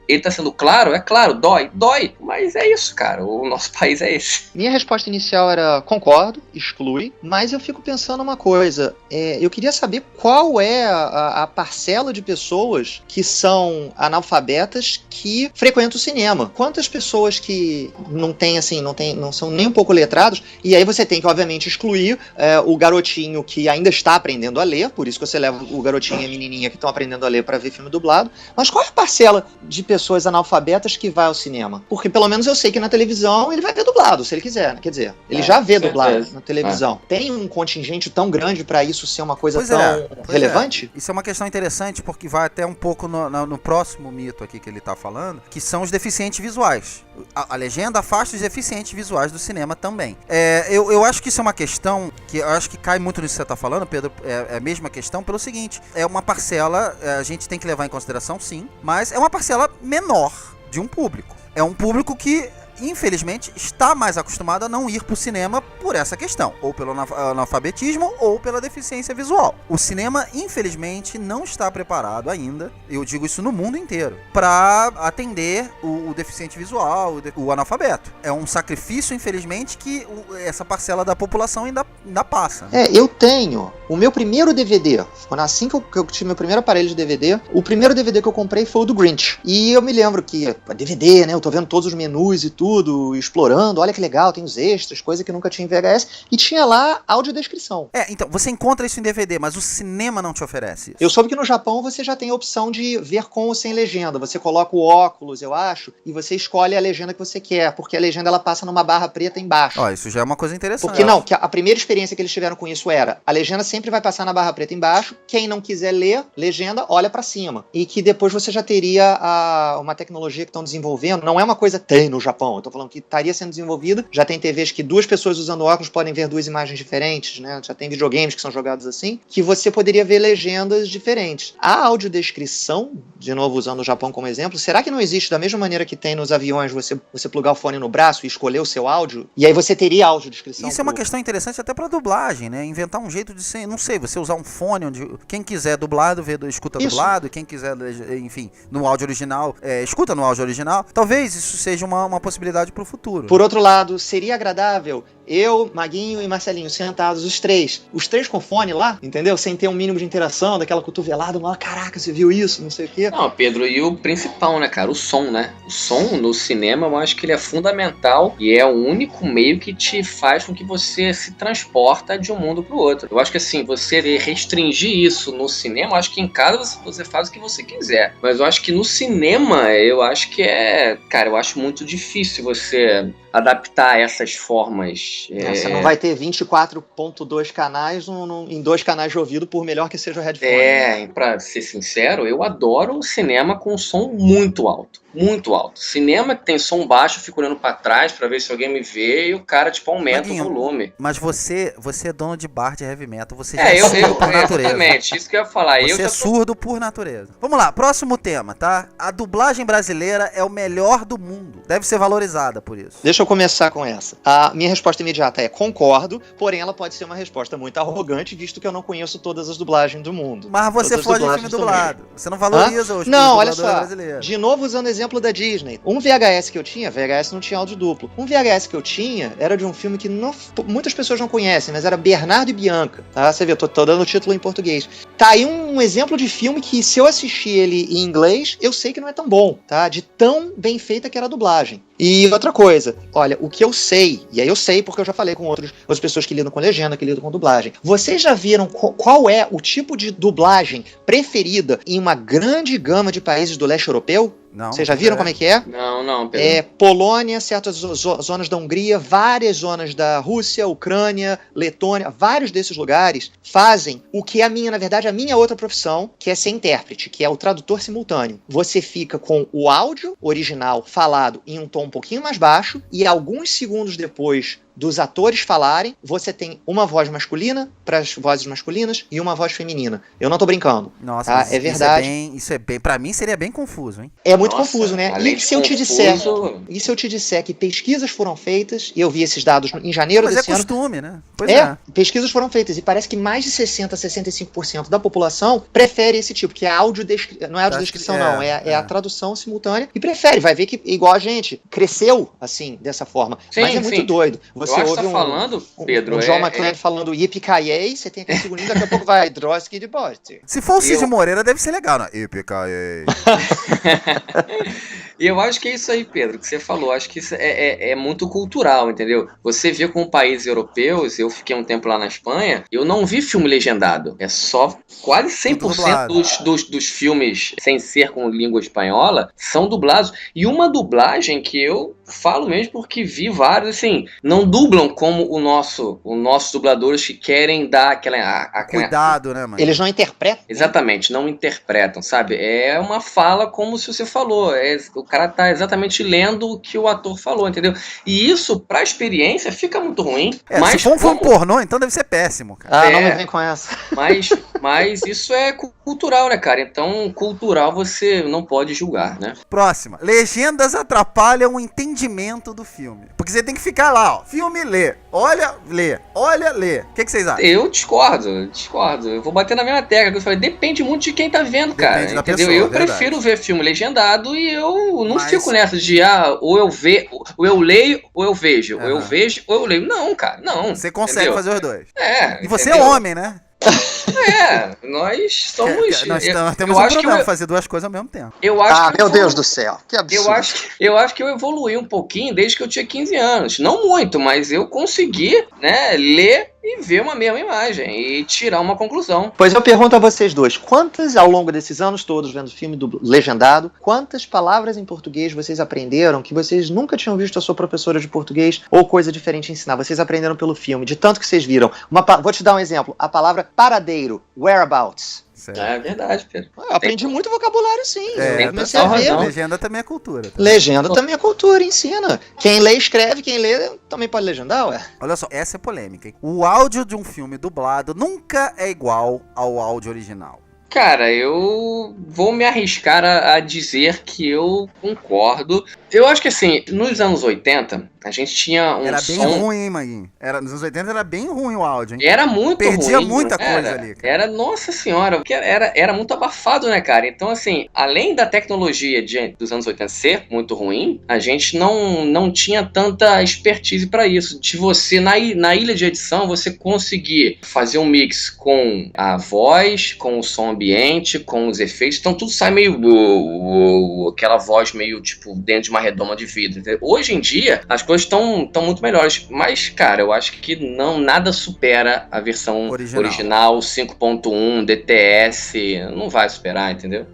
Ele tá sendo claro? É claro, dói, mas é isso, cara, o nosso país é esse. Minha resposta inicial era concordo, exclui, mas eu fico pensando uma coisa, eu queria saber qual é a parcela de pessoas que são analfabetas que frequentam o cinema. Quantas pessoas que não são nem um pouco letrados, e aí você tem que, obviamente, excluir o garotinho que ainda está aprendendo a ler, por isso que você leva o garotinho e a menininha que estão aprendendo a ler para ver filme dublado, mas qual é a parcela de pessoas analfabetas que vai ao cinema? Porque pelo menos eu sei que na televisão ele vai ver dublado, se ele quiser, quer dizer, ele já vê dublado na televisão. Tem um contingente tão grande para isso ser uma coisa tão relevante? Isso é uma questão interessante, porque vai até um pouco no próximo mito aqui que ele tá falando, que são os deficientes visuais. A legenda afasta os deficientes visuais do cinema também. Eu acho que isso é uma questão que eu acho que cai muito nisso que você tá falando, Pedro, é a mesma questão pelo seguinte, é uma parcela, a gente tem que levar em consideração sim, mas é uma parcela menor de um público. É um público que, infelizmente, está mais acostumado a não ir pro cinema por essa questão, ou pelo analfabetismo ou pela deficiência visual. O cinema, infelizmente, não está preparado ainda, eu digo isso no mundo inteiro, para atender o deficiente visual, o analfabeto. É um sacrifício, infelizmente, que essa parcela da população ainda passa. Eu tenho o meu primeiro DVD, assim que eu tive meu primeiro aparelho de DVD, o primeiro DVD que eu comprei foi o do Grinch. E eu me lembro que, DVD, né, eu tô vendo todos os menus e tudo, explorando, olha que legal, tem os extras, coisa que nunca tinha em VHS, e tinha lá audiodescrição. Então, você encontra isso em DVD, mas o cinema não te oferece isso. Eu soube que no Japão você já tem a opção de ver com ou sem legenda, você coloca o óculos, eu acho, e você escolhe a legenda que você quer, porque a legenda ela passa numa barra preta embaixo. Isso já é uma coisa interessante. Porque não, que a primeira experiência que eles tiveram com isso era, a legenda sempre vai passar na barra preta embaixo, quem não quiser ler legenda, olha pra cima. E que depois você já teria uma tecnologia que estão desenvolvendo, não é uma coisa que tem no Japão, eu tô falando que estaria sendo desenvolvida, já tem TVs que duas pessoas usando óculos podem ver duas imagens diferentes, né? Já tem videogames que são jogados assim, que você poderia ver legendas diferentes. A audiodescrição, de novo usando o Japão como exemplo, será que não existe da mesma maneira que tem nos aviões, você plugar o fone no braço e escolher o seu áudio, e aí você teria audiodescrição? Isso é uma questão interessante até pra dublagem, né? Inventar um jeito de ser, não sei, você usar um fone onde quem quiser dublado, escuta dublado, quem quiser, enfim, no áudio original, escuta no áudio original. Talvez isso seja uma possibilidade pro futuro. Por outro lado, seria agradável eu, Maguinho e Marcelinho sentados, os três com fone lá, entendeu? Sem ter um mínimo de interação, daquela cotovelada, caraca, você viu isso, não sei o quê. Não, Pedro, e o principal, né, cara, o som, né? O som no cinema, eu acho que ele é fundamental e é o único meio que te faz com que você se transporta de um mundo pro outro. Eu acho que, assim, você restringir isso no cinema, eu acho que em casa você faz o que você quiser. Mas eu acho que no cinema, eu acho que cara, eu acho muito difícil você adaptar essas formas. Você não vai ter 24.2 canais em 2 canais de ouvido, por melhor que seja o headphone. Pra ser sincero, eu adoro o cinema com som muito alto. Muito alto. Cinema que tem som baixo, eu fico olhando pra trás pra ver se alguém me vê e o cara, aumenta Maguinho, o volume. Mas você é dono de bar de heavy metal, você já é surdo por natureza. Exatamente, isso que eu ia falar. Você é surdo por natureza. Vamos lá, próximo tema, tá? A dublagem brasileira é o melhor do mundo. Deve ser valorizada por isso. Deixa eu começar com essa. A minha resposta imediata é concordo, porém ela pode ser uma resposta muito arrogante, visto que eu não conheço todas as dublagens do mundo. Mas você foge de filme dublado. Você não valoriza os Não, olha só. brasileiros. De novo, usando exemplo exemplo da Disney. Um VHS que eu tinha, VHS não tinha áudio duplo. Um VHS que eu tinha era de um filme que muitas pessoas não conhecem, mas era Bernardo e Bianca. Tá? Você vê, tô dando o título em português. Tá aí um exemplo de filme que, se eu assistir ele em inglês, eu sei que não é tão bom, tá? De tão bem feita que era a dublagem. E outra coisa, olha, o que eu sei, e aí eu sei porque eu já falei com outras pessoas que lidam com legenda, que lidam com dublagem. Vocês já viram qual é o tipo de dublagem preferida em uma grande gama de países do leste europeu? Não. Vocês já viram como é que é? Não, Pedro. Polônia, certas zonas da Hungria, várias zonas da Rússia, Ucrânia, Letônia, vários desses lugares fazem o que é na verdade, a minha outra profissão, que é ser intérprete, que é o tradutor simultâneo. Você fica com o áudio original falado em um tom um pouquinho mais baixo e alguns segundos depois dos atores falarem, você tem uma voz masculina para as vozes masculinas e uma voz feminina. Eu não tô brincando. Nossa, tá? É verdade. Isso é bem, pra mim seria bem confuso, hein? É muito confuso, né? E se eu te confuso... disser que pesquisas foram feitas, e eu vi esses dados em janeiro Mas desse ano. Mas é costume, né? Pois é. Pesquisas foram feitas e parece que mais de 60% a 65% da população prefere esse tipo, que é não é audiodescrição, não. É a tradução simultânea e prefere. Vai ver que, igual a gente, cresceu assim, dessa forma. Sim, mas é muito doido. Você ouve Pedro, um John McClane falando Yippee-ki-yay, você tem aquele segundinho, daqui a pouco vai Droski de Bote. Se for o Cid Moreira, deve ser legal, né? Yippee-ki-yay. E eu acho que é isso aí, Pedro, que você falou. Acho que isso é muito cultural, entendeu? Você vê com países europeus, eu fiquei um tempo lá na Espanha, eu não vi filme legendado. É só quase 100% dos filmes, sem ser com língua espanhola, são dublados. E uma dublagem que eu falo mesmo porque vi vários, assim, não dublam como os nossos dubladores que querem dar aquela cuidado, né, mano? Eles não interpretam? Exatamente, não interpretam, sabe? É uma fala como se você falou. O cara tá exatamente lendo o que o ator falou, entendeu? E isso, pra experiência, fica muito ruim. Mas se for um pornô, então deve ser péssimo, cara. Não me vem com essa. Mas isso é cultural, né, cara? Então, cultural você não pode julgar, né? Próxima. Legendas atrapalham o entendimento do filme. Porque você tem que ficar lá, ó. Filme, lê. Olha, lê. Olha, lê. O que vocês acham? Eu discordo. Eu vou bater na mesma tecla. Eu falei, depende muito de quem tá vendo, cara. Depende da entendeu? pessoa, eu prefiro ver filme legendado e eu não fico nessa de, ou eu leio, ou eu vejo. Ou eu vejo, ou eu leio. Não, cara, não. Você consegue fazer os dois. E você é homem, né? Nós somos... Nós temos um problema, fazer duas coisas ao mesmo tempo. Meu Deus do céu, que absurdo. Eu acho que eu evoluí um pouquinho desde que eu tinha 15 anos. Não muito, mas eu consegui, né, ler e ver uma mesma imagem e tirar uma conclusão. Pois eu pergunto a vocês dois, ao longo desses anos todos vendo filme legendado, quantas palavras em português vocês aprenderam que vocês nunca tinham visto a sua professora de português ou coisa diferente ensinar? Vocês aprenderam pelo filme, de tanto que vocês viram. Vou te dar um exemplo, a palavra paradeiro, whereabouts. É verdade, Pedro. Eu aprendi muito vocabulário, sim. Comecei a ver. Legenda também é cultura. Tá? Legenda também é cultura, ensina. Quem lê, escreve. Quem lê, também pode legendar, ué. Olha só, essa é polêmica, hein? O áudio de um filme dublado nunca é igual ao áudio original. Cara, eu vou me arriscar a dizer que eu concordo. Eu acho que assim, nos anos 80, a gente tinha um Era bem ruim, hein, Maguinho? Nos anos 80 era bem ruim o áudio, hein? Era muito ruim. Perdia muita coisa ali, cara. Nossa senhora, porque era muito abafado, né, cara? Então, assim, além da tecnologia dos anos 80 ser muito ruim, a gente não tinha tanta expertise pra isso. De você, na ilha de edição, você conseguir fazer um mix com a voz, com o som ambiente, com os efeitos, então tudo sai meio... aquela voz meio, tipo, dentro de uma redoma de vidro. Entendeu? Hoje em dia, as coisas estão muito melhores, mas, cara, eu acho que nada supera a versão original 5.1, DTS, não vai superar, entendeu?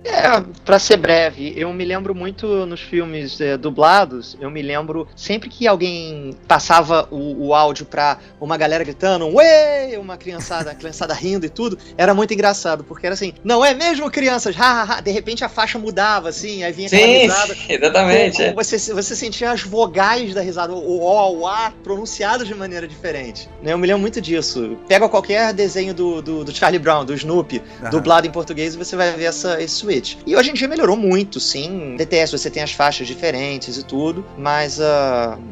Pra ser breve, eu me lembro muito nos filmes dublados, eu me lembro sempre que alguém passava o áudio pra uma galera gritando, ué, uma criançada rindo e tudo, era muito engraçado, porque era assim, não é mesmo, crianças? Ha, ha, ha. De repente a faixa mudava, assim, aí vinha aquela risada. Exatamente. você sentia as vogais da risada, o O, o A, pronunciados de maneira diferente. Né? Eu me lembro muito disso. Pega qualquer desenho do Charlie Brown, do Snoopy, dublado em português, e você vai ver esse switch. E hoje em dia melhorou muito, sim. DTS, você tem as faixas diferentes e tudo, mas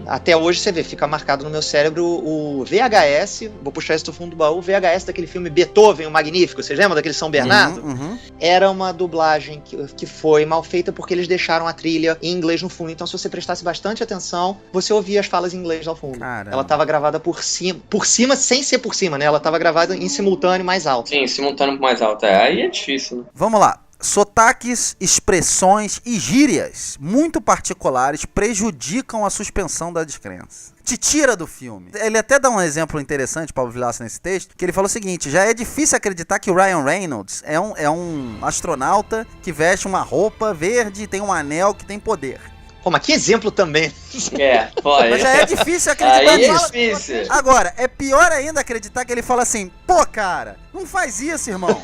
até hoje você vê, fica marcado no meu cérebro o VHS, vou puxar isso do fundo do baú, o VHS daquele filme Beethoven, o Magnífico, vocês lembram daquele São Bernardo? Era uma dublagem que foi mal feita porque eles deixaram a trilha em inglês no fundo, então se você prestasse bastante atenção, você ouvia as falas em inglês ao fundo. Caramba. Ela estava gravada por cima sem ser por cima, né? Ela estava gravada em simultâneo mais alto. Sim, simultâneo mais alto, aí é difícil, né? Vamos lá. Sotaques, expressões e gírias muito particulares prejudicam a suspensão da descrença. Te tira do filme. Ele até dá um exemplo interessante, Paulo Vilaça, nesse texto, que ele fala o seguinte: já é difícil acreditar que o Ryan Reynolds é um astronauta que veste uma roupa verde e tem um anel que tem poder. Pô, mas que exemplo também. Pode. Mas já é difícil acreditar. Aí é difícil. Agora, é pior ainda acreditar que ele fala assim: pô, cara, não faz isso, irmão.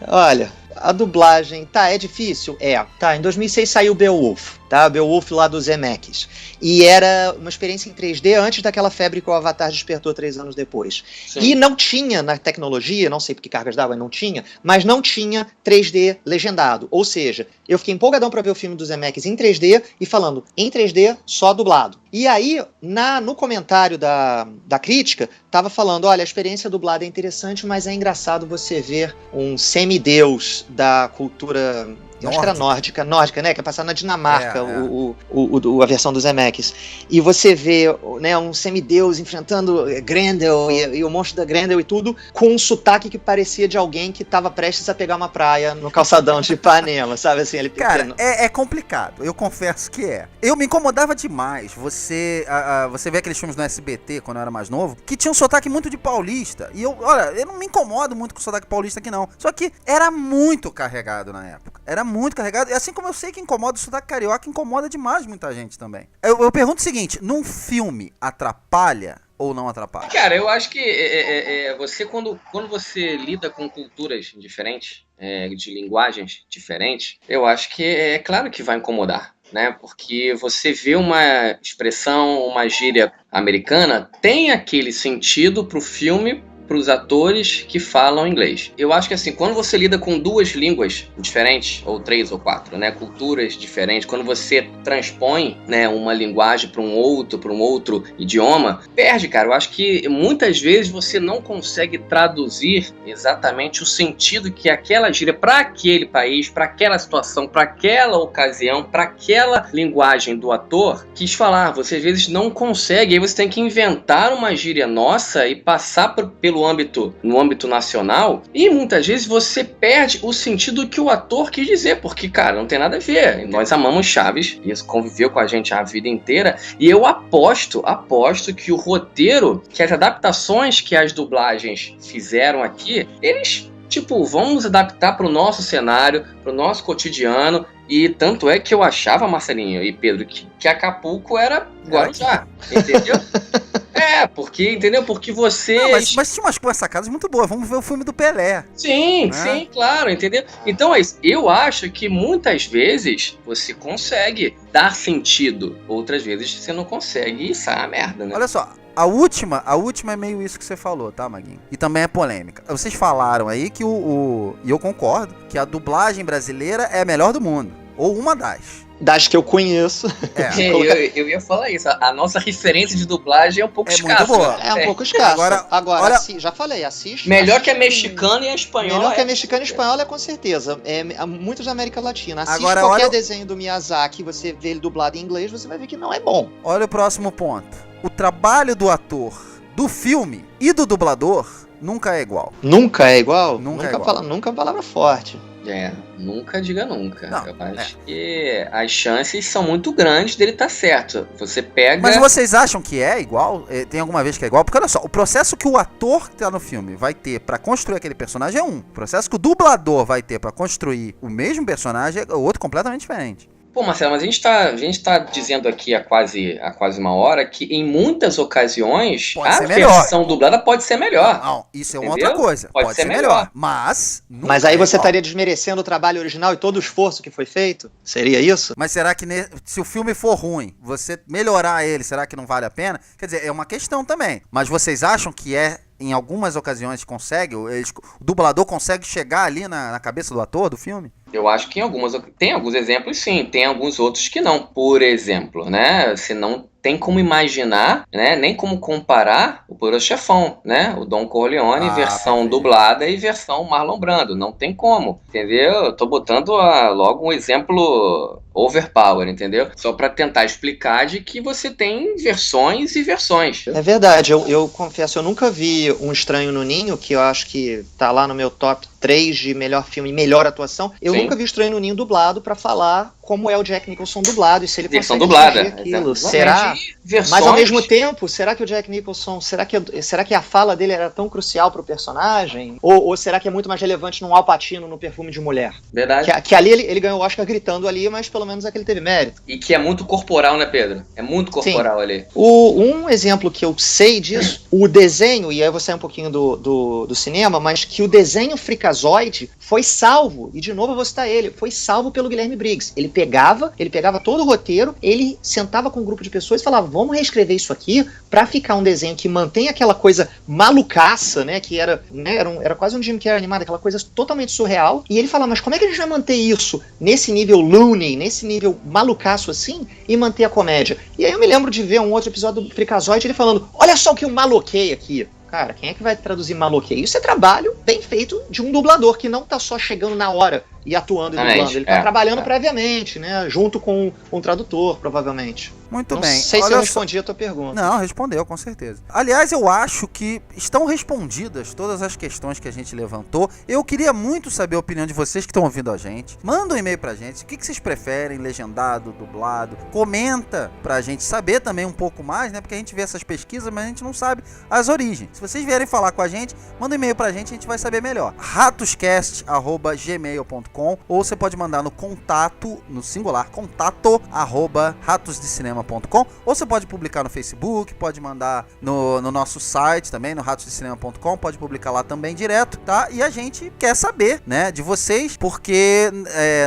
Olha, a dublagem, é difícil? Em 2006 saiu Beowulf, Beowulf lá dos Zemeckis. E era uma experiência em 3D antes daquela febre que o Avatar despertou 3 anos depois. Sim. E não tinha na tecnologia, não sei porque cargas d'água não tinha, mas não tinha 3D legendado. Ou seja, eu fiquei empolgadão pra ver o filme dos Zemeckis em 3D e falando em 3D só dublado. E aí, no comentário da crítica, tava falando, olha, a experiência dublada é interessante, mas é engraçado você ver um semideus da cultura... Eu acho que era nórdica, né? Que é passar na Dinamarca, a versão dos Zemeckis. E você vê, né, um semideus enfrentando Grendel e o monstro da Grendel e tudo, com um sotaque que parecia de alguém que estava prestes a pegar uma praia no calçadão de Ipanema, sabe assim? Ele Cara, é complicado, eu confesso que é. Eu me incomodava demais você vê aqueles filmes no SBT, quando eu era mais novo, que tinha um sotaque muito de paulista. E eu não me incomodo muito com o sotaque paulista aqui não. Só que era muito carregado na época. Era muito carregado, e assim como eu sei que incomoda o sotaque carioca, incomoda demais muita gente também. Eu pergunto o seguinte: num filme atrapalha ou não atrapalha? Cara, eu acho que você quando você lida com culturas diferentes, de linguagens diferentes, eu acho que é claro que vai incomodar, né? Porque você vê uma expressão, uma gíria americana, tem aquele sentido pro filme, para os atores que falam inglês. Eu acho que assim, quando você lida com 2 línguas diferentes, ou 3 ou 4, né, culturas diferentes, quando você transpõe, né, uma linguagem para um outro idioma, perde, cara. Eu acho que muitas vezes você não consegue traduzir exatamente o sentido que aquela gíria para aquele país, para aquela situação, para aquela ocasião, para aquela linguagem do ator quis falar. Você às vezes não consegue, aí você tem que inventar uma gíria nossa e passar no âmbito nacional, e muitas vezes você perde o sentido que o ator quis dizer, porque, cara, não tem nada a ver. Nós amamos Chaves, isso conviveu com a gente a vida inteira, e eu aposto que o roteiro, que as adaptações que as dublagens fizeram aqui, eles, vamos adaptar para o nosso cenário, para o nosso cotidiano. E tanto é que eu achava, Marcelinho e Pedro, que Acapulco era Guarujá, entendeu? Porque você... Não, mas tinha umas sacadas muito boas. Vamos ver o filme do Pelé. Sim, claro, entendeu? Então é isso. Eu acho que muitas vezes você consegue dar sentido, outras vezes você não consegue, e isso é uma merda, né? Olha só, a última é meio isso que você falou, tá, Maguinho? E também é polêmica. Vocês falaram aí que e eu concordo, que a dublagem brasileira é a melhor do mundo. Ou uma das que eu conheço. Eu ia falar isso. A nossa referência de dublagem é um pouco escassa. Muito boa. É um pouco escassa. Agora já falei, assiste. Melhor que a mexicana e a espanhola. Melhor que a mexicana e a espanhola, com certeza. Muitos da América Latina. Assiste qualquer desenho do Miyazaki, você vê ele dublado em inglês, você vai ver que não é bom. Olha o próximo ponto. O trabalho do ator, do filme e do dublador nunca é igual. Nunca é igual? Nunca é igual. Nunca é uma palavra forte. Nunca diga nunca. Não, eu acho que as chances são muito grandes dele estar certo. Você pega... Mas vocês acham que é igual? Tem alguma vez que é igual? Porque olha só, o processo que o ator que tá no filme vai ter pra construir aquele personagem é um. O processo que o dublador vai ter pra construir o mesmo personagem é outro completamente diferente. Pô, Marcelo, mas a gente tá dizendo aqui há quase uma hora que em muitas ocasiões a versão dublada pode ser melhor. Não, isso é uma Entendeu? outra coisa. Pode ser melhor. Mas aí você igual. estaria desmerecendo o trabalho original e todo o esforço que foi feito? Seria isso? Mas será que se o filme for ruim, você melhorar ele, será que não vale a pena? Quer dizer, é uma questão também. Mas vocês acham que em algumas ocasiões consegue, o dublador consegue chegar ali na cabeça do ator do filme? Eu acho que tem alguns exemplos sim, tem alguns outros que não. Por exemplo, né, você não tem como imaginar, né, nem como comparar o Poderoso Chefão, né, o Don Corleone, versão dublada e versão Marlon Brando, não tem como, entendeu? Eu tô botando logo um exemplo overpower, entendeu? Só pra tentar explicar de que você tem versões e versões. É verdade, eu confesso, eu nunca vi Um Estranho no Ninho, que eu acho que tá lá no meu top 3 de melhor filme e melhor atuação. Eu nunca vi Estranho no Ninho dublado pra falar como é o Jack Nicholson dublado e se ele versão consegue dublada. aquilo. Será? Mas ao mesmo tempo, será que o Jack Nicholson, será que a fala dele era tão crucial pro personagem? Ou será que é muito mais relevante num Al Pacino, no Perfume de Mulher? Verdade. Que ali ele ganhou o Oscar gritando ali, mas pelo menos é que ele teve mérito. E que é muito corporal, né, Pedro? É muito corporal ali. Um exemplo que eu sei disso, o desenho, e aí eu vou sair um pouquinho do cinema, mas que o desenho Freakazoid foi salvo, e de novo eu vou citar ele, foi salvo pelo Guilherme Briggs. Ele pegava todo o roteiro, ele sentava com um grupo de pessoas e falava, vamos reescrever isso aqui pra ficar um desenho que mantém aquela coisa malucaça, né, que era quase um Jim Carrey animado, aquela coisa totalmente surreal, e ele falava, mas como é que a gente vai manter isso nesse nível loony, nesse nível malucaço assim, e manter a comédia? E aí eu me lembro de ver um outro episódio do Freakazoid, ele falando, olha só o que eu maloquei aqui. Cara, quem é que vai traduzir maloquei? Isso é trabalho bem feito de um dublador, que não tá só chegando na hora e atuando e dublando. Ele tá trabalhando previamente, né? Junto com um tradutor, provavelmente. Muito não bem. Não sei se eu respondi a tua pergunta. Não, respondeu, com certeza. Aliás, eu acho que estão respondidas todas as questões que a gente levantou. Eu queria muito saber a opinião de vocês que estão ouvindo a gente. Manda um e-mail pra gente. O que vocês preferem? Legendado, dublado? Comenta pra gente saber também um pouco mais, né? Porque a gente vê essas pesquisas, mas a gente não sabe as origens. Se vocês vierem falar com a gente, manda um e-mail pra gente, a gente vai saber melhor. ratoscast@gmail.com, ou você pode mandar no contato, no singular, contato@ratosdecinema.com, ou você pode publicar no Facebook, pode mandar no nosso site também, no ratosdecinema.com, pode publicar lá também direto, tá? E a gente quer saber, né, de vocês, porque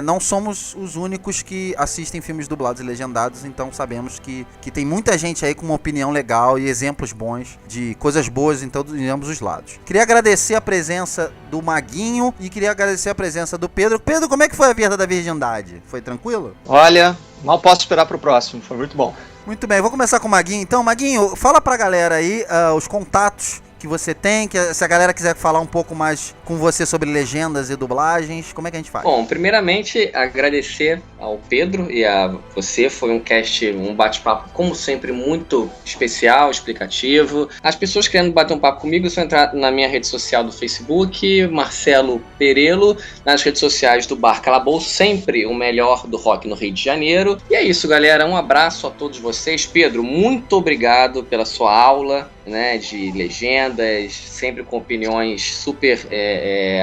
não somos os únicos que assistem filmes dublados e legendados, então sabemos que tem muita gente aí com uma opinião legal e exemplos bons de coisas boas em ambos os lados. Queria agradecer a presença do Maguinho e queria agradecer a presença do Pedro. Pedro, como é que foi a perda da virgindade? Foi tranquilo? Olha, mal posso esperar pro próximo, foi muito bom. Muito bem, vou começar com o Maguinho. Então, Maguinho, fala pra galera aí os contatos que você tem, que se a galera quiser falar um pouco mais com você sobre legendas e dublagens, como é que a gente faz? Bom, primeiramente, agradecer ao Pedro e a você, foi um bate-papo, como sempre, muito especial, explicativo. As pessoas querendo bater um papo comigo, é só entrar na minha rede social do Facebook, Marcelo Perello, nas redes sociais do Bar Calabouço, sempre o melhor do rock no Rio de Janeiro. E é isso, galera, um abraço a todos vocês. Pedro, muito obrigado pela sua aula, né, de legendas, sempre com opiniões super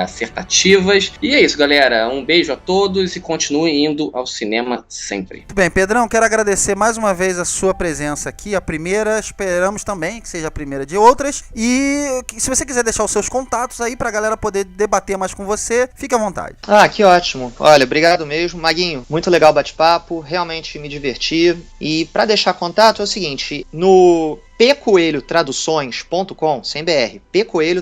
acertativas. E é isso, galera. Um beijo a todos e continue indo ao cinema sempre. Muito bem, Pedrão, quero agradecer mais uma vez a sua presença aqui. A primeira, esperamos também que seja a primeira de outras. E se você quiser deixar os seus contatos aí pra galera poder debater mais com você, fique à vontade. Ah, que ótimo. Olha, obrigado mesmo. Maguinho, muito legal o bate-papo, realmente me diverti. E pra deixar contato é o seguinte, no pcoelhotraduções.com, sem BR, pcoelho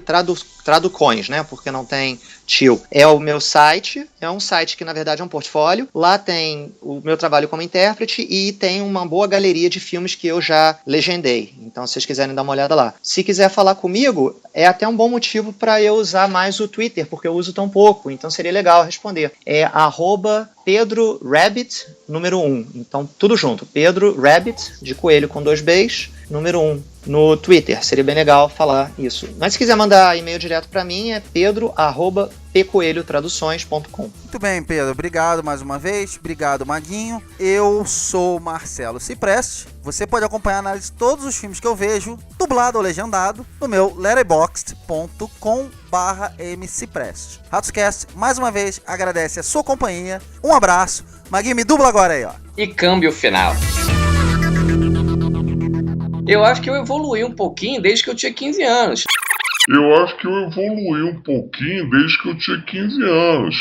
traducões, né, porque não tem tio. É o meu site, é um site que na verdade é um portfólio. Lá tem o meu trabalho como intérprete e tem uma boa galeria de filmes que eu já legendei. Então, se vocês quiserem dar uma olhada lá. Se quiser falar comigo, é até um bom motivo para eu usar mais o Twitter, porque eu uso tão pouco, então seria legal responder. É @PedroRabbit, número 1. Então, tudo junto. Pedro Rabbit, de coelho com 2 Bs, número 1. no Twitter. Seria bem legal falar isso. Mas se quiser mandar e-mail direto para mim, é pedro@pcoelhotraduções.com. Muito bem, Pedro. Obrigado mais uma vez. Obrigado, Maguinho. Eu sou Marcelo Cipreste. Você pode acompanhar a análise de todos os filmes que eu vejo, dublado ou legendado, no meu letterboxd.com/mcipreste. Ratoscast, mais uma vez, agradece a sua companhia. Um abraço. Maguinho, me dubla agora aí, ó. E câmbio final. Eu acho que eu evoluí um pouquinho desde que eu tinha 15 anos. Eu acho que eu evoluí um pouquinho desde que eu tinha 15 anos.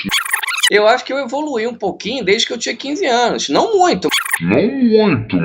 Eu acho que eu evoluí um pouquinho desde que eu tinha 15 anos. Não muito. Não muito.